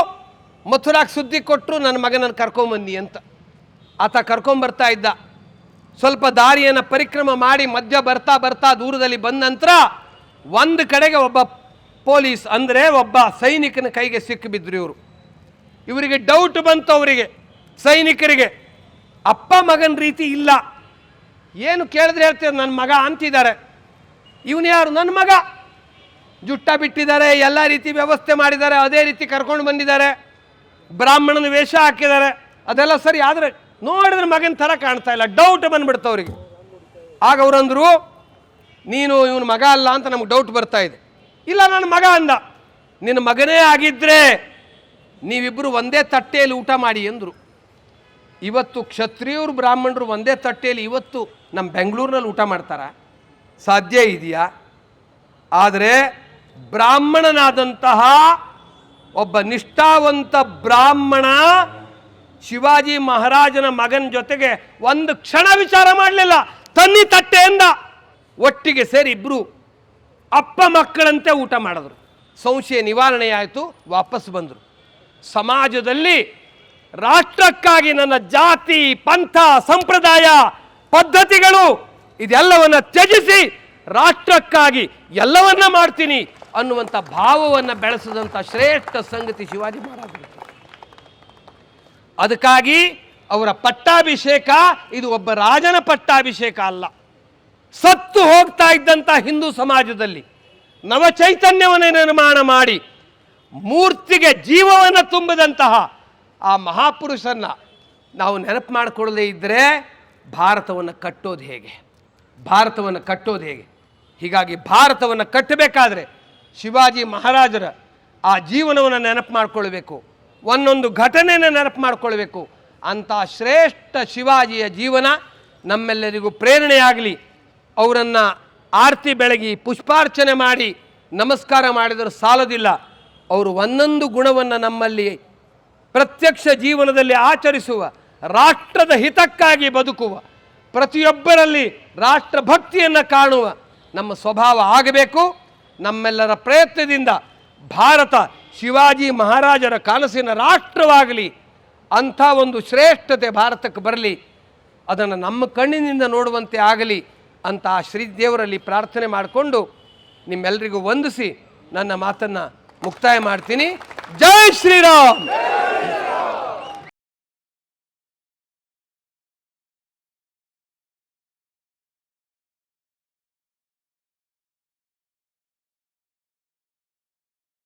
ಮಥುರಾಕ್ಕೆ ಸುದ್ದಿ ಕೊಟ್ಟರು, ನನ್ನ ಮಗನನ್ನು ಕರ್ಕೊಂಬನ್ನಿ ಅಂತ. ಆತ ಕರ್ಕೊಂಬರ್ತಾ ಇದ್ದ. ಸ್ವಲ್ಪ ದಾರಿಯನ್ನು ಪರಿಕ್ರಮ ಮಾಡಿ ಮಧ್ಯ ಬರ್ತಾ ದೂರದಲ್ಲಿ ಬಂದ ನಂತರ ಒಂದು ಕಡೆಗೆ ಒಬ್ಬ ಪೊಲೀಸ್ ಅಂದರೆ ಒಬ್ಬ ಸೈನಿಕನ ಕೈಗೆ ಸಿಕ್ಕಿಬಿದ್ರು. ಇವರಿಗೆ ಡೌಟ್ ಬಂತು, ಅವರಿಗೆ ಸೈನಿಕರಿಗೆ. ಅಪ್ಪ ಮಗನ ರೀತಿ ಇಲ್ಲ, ಏನು ಕೇಳಿದ್ರೆ ಹೇಳ್ತಾರೆ ನನ್ನ ಮಗ ಅಂತಿದ್ದಾರೆ. ಇವನು ಯಾರು? ನನ್ನ ಮಗ. ಜುಟ್ಟ ಬಿಟ್ಟಿದ್ದಾರೆ, ಎಲ್ಲ ರೀತಿ ವ್ಯವಸ್ಥೆ ಮಾಡಿದ್ದಾರೆ, ಅದೇ ರೀತಿ ಕರ್ಕೊಂಡು ಬಂದಿದ್ದಾರೆ, ಬ್ರಾಹ್ಮಣನ ವೇಷ ಹಾಕಿದ್ದಾರೆ, ಅದೆಲ್ಲ ಸರಿ. ಆದರೆ ನೋಡಿದ್ರೆ ಮಗನ ಥರ ಕಾಣ್ತಾ ಇಲ್ಲ, ಡೌಟ್ ಬಂದ್ಬಿಡ್ತು ಅವರಿಗೆ. ಆಗ ಅವರಂದರು, ನೀನು ಇವನ ಮಗ ಅಲ್ಲ ಅಂತ ನಮ್ಗೆ ಡೌಟ್ ಬರ್ತಾ ಇದೆ. ಇಲ್ಲ, ನನ್ನ ಮಗ ಅಂದ. ನಿನ್ನ ಮಗನೇ ಆಗಿದ್ದರೆ ನೀವಿಬ್ಬರು ಒಂದೇ ತಟ್ಟೆಯಲ್ಲಿ ಊಟ ಮಾಡಿ ಎಂದರು. ಇವತ್ತು ಕ್ಷತ್ರಿಯರು ಬ್ರಾಹ್ಮಣರು ಒಂದೇ ತಟ್ಟೆಯಲ್ಲಿ ಇವತ್ತು ನಮ್ಮ ಬೆಂಗಳೂರಿನಲ್ಲಿ ಊಟ ಮಾಡ್ತಾರ? ಸಾಧ್ಯ ಇದೆಯಾ? ಆದರೆ ಬ್ರಾಹ್ಮಣನಾದಂತಹ ಒಬ್ಬ ನಿಷ್ಠಾವಂತ ಬ್ರಾಹ್ಮಣ ಶಿವಾಜಿ ಮಹಾರಾಜನ ಮಗನ ಜೊತೆಗೆ ಒಂದು ಕ್ಷಣ ವಿಚಾರ ಮಾಡಲಿಲ್ಲ. ತನ್ನಿ ತಟ್ಟೆಯಿಂದ ಒಟ್ಟಿಗೆ ಸೇರಿ ಇಬ್ಬರು ಅಪ್ಪ ಮಕ್ಕಳಂತೆ ಊಟ ಮಾಡಿದ್ರು. ಸಂಶಯ ನಿವಾರಣೆ ಆಯಿತು, ವಾಪಸ್ ಬಂದರು. ಸಮಾಜದಲ್ಲಿ ರಾಷ್ಟ್ರಕ್ಕಾಗಿ ನನ್ನ ಜಾತಿ, ಪಂಥ, ಸಂಪ್ರದಾಯ, ಪದ್ಧತಿಗಳು ಇದೆಲ್ಲವನ್ನ ತ್ಯಜಿಸಿ ರಾಷ್ಟ್ರಕ್ಕಾಗಿ ಎಲ್ಲವನ್ನ ಮಾಡ್ತೀನಿ ಅನ್ನುವಂಥ ಭಾವವನ್ನು ಬೆಳೆಸಿದಂಥ ಶ್ರೇಷ್ಠ ಸಂಗತಿ ಶಿವಾಜಿ ಮಹಾರಾಜರು. ಅದಕ್ಕಾಗಿ ಅವರ ಪಟ್ಟಾಭಿಷೇಕ ಇದು ಒಬ್ಬ ರಾಜನ ಪಟ್ಟಾಭಿಷೇಕ ಅಲ್ಲ. ಸತ್ತು ಹೋಗ್ತಾ ಇದ್ದಂಥ ಹಿಂದೂ ಸಮಾಜದಲ್ಲಿ ನವಚೈತನ್ಯವನ್ನು ನಿರ್ಮಾಣ ಮಾಡಿ ಮೂರ್ತಿಗೆ ಜೀವವನ್ನು ತುಂಬಿದಂತಹ ಆ ಮಹಾಪುರುಷನ್ನ ನಾವು ನೆನಪು ಮಾಡಿಕೊಳ್ಳದೇ ಇದ್ದರೆ ಭಾರತವನ್ನು ಕಟ್ಟೋದು ಹೇಗೆ? ಭಾರತವನ್ನು ಕಟ್ಟೋದು ಹೇಗೆ? ಹೀಗಾಗಿ ಭಾರತವನ್ನು ಕಟ್ಟಬೇಕಾದ್ರೆ ಶಿವಾಜಿ ಮಹಾರಾಜರ ಆ ಜೀವನವನ್ನು ನೆನಪು ಮಾಡಿಕೊಳ್ಬೇಕು, ಒಂದೊಂದು ಘಟನೆಯನ್ನು ನೆನಪು ಮಾಡಿಕೊಳ್ಬೇಕು. ಅಂಥ ಶ್ರೇಷ್ಠ ಶಿವಾಜಿಯ ಜೀವನ ನಮ್ಮೆಲ್ಲರಿಗೂ ಪ್ರೇರಣೆಯಾಗಲಿ. ಅವರನ್ನು ಆರತಿ ಬೆಳಗಿ ಪುಷ್ಪಾರ್ಚನೆ ಮಾಡಿ ನಮಸ್ಕಾರ ಮಾಡಿದರೂ ಸಾಲದಿಲ್ಲ. ಅವರು ಒಂದೊಂದು ಗುಣವನ್ನು ನಮ್ಮಲ್ಲಿ ಪ್ರತ್ಯಕ್ಷ ಜೀವನದಲ್ಲಿ ಆಚರಿಸುವ, ರಾಷ್ಟ್ರದ ಹಿತಕ್ಕಾಗಿ ಬದುಕುವ, ಪ್ರತಿಯೊಬ್ಬರಲ್ಲಿ ರಾಷ್ಟ್ರಭಕ್ತಿಯನ್ನು ಕಾಣುವ ನಮ್ಮ ಸ್ವಭಾವ ಆಗಬೇಕು. ನಮ್ಮೆಲ್ಲರ ಪ್ರಯತ್ನದಿಂದ ಭಾರತ ಶಿವಾಜಿ ಮಹಾರಾಜರ ಕನಸಿನ ರಾಷ್ಟ್ರವಾಗಲಿ, ಅಂಥ ಒಂದು ಶ್ರೇಷ್ಠತೆ ಭಾರತಕ್ಕೆ ಬರಲಿ, ಅದನ್ನು ನಮ್ಮ ಕಣ್ಣಿನಿಂದ ನೋಡುವಂತೆ ಆಗಲಿ ಅಂತ ಆ ಶ್ರೀದೇವರಲ್ಲಿ ಪ್ರಾರ್ಥನೆ ಮಾಡಿಕೊಂಡು ನಿಮ್ಮೆಲ್ಲರಿಗೂ ವಂದಿಸಿ ನನ್ನ ಮಾತನ್ನು ಮುಕ್ತಾಯ ಮಾಡ್ತೀನಿ. ಜೈ ಶ್ರೀರಾಮ್.